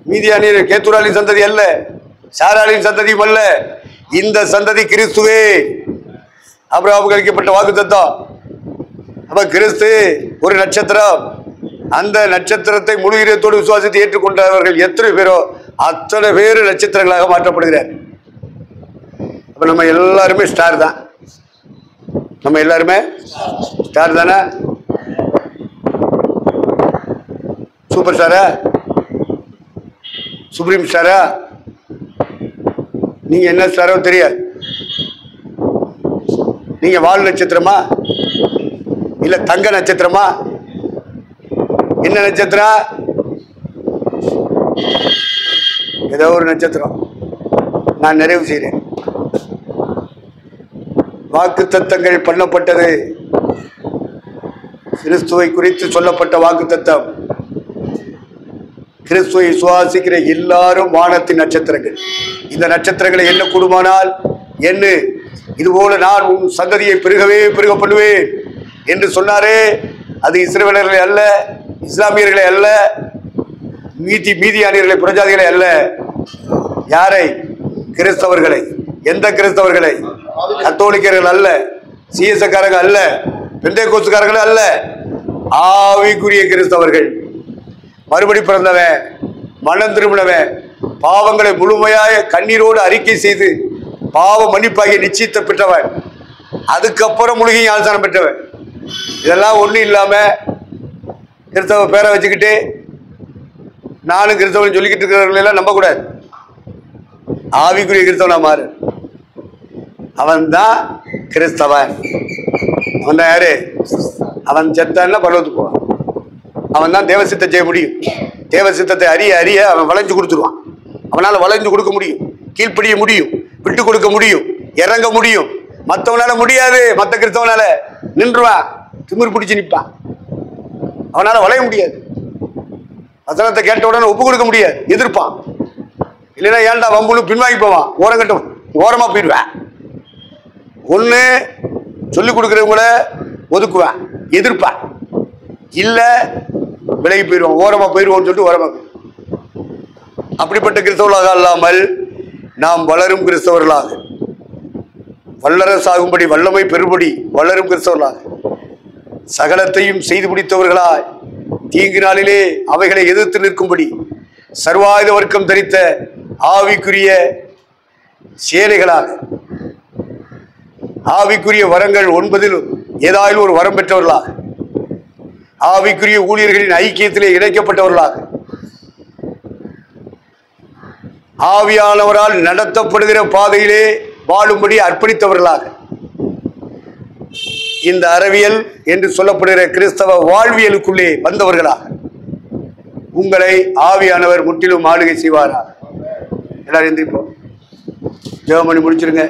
மீதியானியர் கேத்துராலின் சந்ததி அல்ல, சாராளின் சந்ததியும் அல்ல. இந்த சந்ததி கிறிஸ்துவே. ஆபிரகாமுக்கு அளிக்கப்பட்ட வாக்குத்தத்தம். அப்ப கிறிஸ்து ஒரு நட்சத்திரம். அந்த நட்சத்திரத்தை முழு இதயத்தோடு விசுவாசத்தை ஏற்றுக்கொண்டவர்கள் எத்தனை பேரோ அத்தனை பேர் நட்சத்திரங்களாக மாற்றப்படுகிறார். அப்ப நம்ம எல்லாருமே ஸ்டார் தான். நம்ம எல்லாருமே ஸ்டார் தானே? சூப்பர் ஸ்டாரா? சுப்ரீம் ஸ்டாரா? நீங்க என்ன ஸ்டாரோ தெரியாது. நீங்க வால் நட்சத்திரமா இல்ல தங்க நட்சத்திரமா? என்ன நட்சத்திரம்? ஏதோ ஒரு நட்சத்திரம். நான் நிறைவு செய்கிறேன். வாக்கு தத்தங்கள் பண்ணப்பட்டது. கிறிஸ்துவை குறித்து சொல்லப்பட்ட வாக்கு தத்தம். கிறிஸ்துவை சுவாசிக்கிற எல்லாரும் வானத்தின் நட்சத்திரங்கள். இந்த நட்சத்திரங்களை என்ன கூடுமானால் என்ன, இதுபோல நான் உன் சந்ததியை பெருகவே பெருக பண்ணுவேன் என்று சொன்னாரே. அது இஸ்ரவேலர்களை அல்ல, இஸ்லாமியர்களை அல்ல, மீதியானியர்களை, புறஜாதிகளை அல்ல. யாரை? கிறிஸ்தவர்களை. எந்த கிறிஸ்தவர்களை? கத்தோலிக்கர்கள் அல்ல, சிஎஸ்காரங்க அல்ல, பெந்தேகோஸ்துக்காரர்கள் அல்ல, ஆவிக்குரிய கிறிஸ்தவர்கள். மறுபடி பிறந்தவன், மனம் திரும்பினவன், பாவங்களை முழுமையாக கண்ணீரோடு அறிக்கை செய்து பாவ மன்னிப்பாகிய நிச்சயத்தை பெற்றவன், அதுக்கப்புறம் முழுகி ஞானஸ்நானம் பெற்றவன். இதெல்லாம் ஒன்றும் இல்லாம கிறிஸ்தவ பேரை வச்சுக்கிட்டு நானும் கிறிஸ்தவன் சொல்லிக்கிட்டு இருக்கிறவங்களெல்லாம் நம்பக்கூடாது. ஆவிக்குரிய கிறிஸ்தவனா மாறு. அவன் தான் கிறிஸ்தவன். அவன் தான் யாரு? அவன் செத்தான்னா பரலோகத்துக்கு போவான். அவன் தான் தேவசித்தத்தை செய்ய முடியும். தேவசித்தத்தை அறிய அறிய அவன் வளைஞ்சு கொடுத்துருவான். அவனால் வளைஞ்சு கொடுக்க முடியும், கீழ்ப்படிய முடியும், விட்டு கொடுக்க முடியும், இறங்க முடியும். மற்றவனால முடியாது. மற்ற கிறிஸ்தவனால நின்றுவான், திமிர் பிடிச்சு நிற்பான். அவனால வளைய முடியாது. வசனத்தை கேட்ட உடனே ஒப்பு கொடுக்க முடியாது, எதிர்ப்பான். இல்லைன்னா ஏன்டா வம்புன்னு பின்வாங்கி போவான், ஓரங்கட்டும், ஓரமா போயிடுவேன். ஒன்று சொல்லிக் கொடுக்குறவங்கள ஒதுக்குவேன், எதிர்ப்பான். இல்லை விலகி போயிடுவான், ஓரமா போயிடுவோம்னு சொல்லிட்டு ஓரமா போயிடுவான். அப்படிப்பட்ட கிறிஸ்தவர்களாக அல்லாமல் நாம் வளரும் கிறிஸ்தவர்களாக, வல்லரசாகும்படி வல்லமை பெறுபடி வளரும் கிறிஸ்தவர்களாக, சகலத்தையும் செய்து முடித்தவர்களாய் தீங்கு நாளிலே அவைகளை எதிர்த்து நிற்கும்படி சர்வாயுத வர்க்கம் தரித்த ஆவிக்குரிய சேனைகளாக, ஆவிக்குரிய வரங்கள் 9 ஏதாயிலும் ஒரு வரம் பெற்றவர்களாக, ஆவிக்குரிய ஊழியர்களின் ஐக்கியத்திலே இணைக்கப்பட்டவர்களாக, ஆவியானவரால் நடத்தப்படுகிற பாதையிலே வாழும்படி அர்ப்பணித்தவர்களாக, இந்த அறிவியல் என்று சொல்லப்படுகிற கிறிஸ்தவ வாழ்வியலுக்குள்ளே வந்தவர்களாக உங்களை ஆவியானவர் முற்றிலும் ஆளுகை செய்வாராக. எல்லாரும் எந்திரிப்போம், ஜெபம் பண்ணி முடிச்சிருங்க.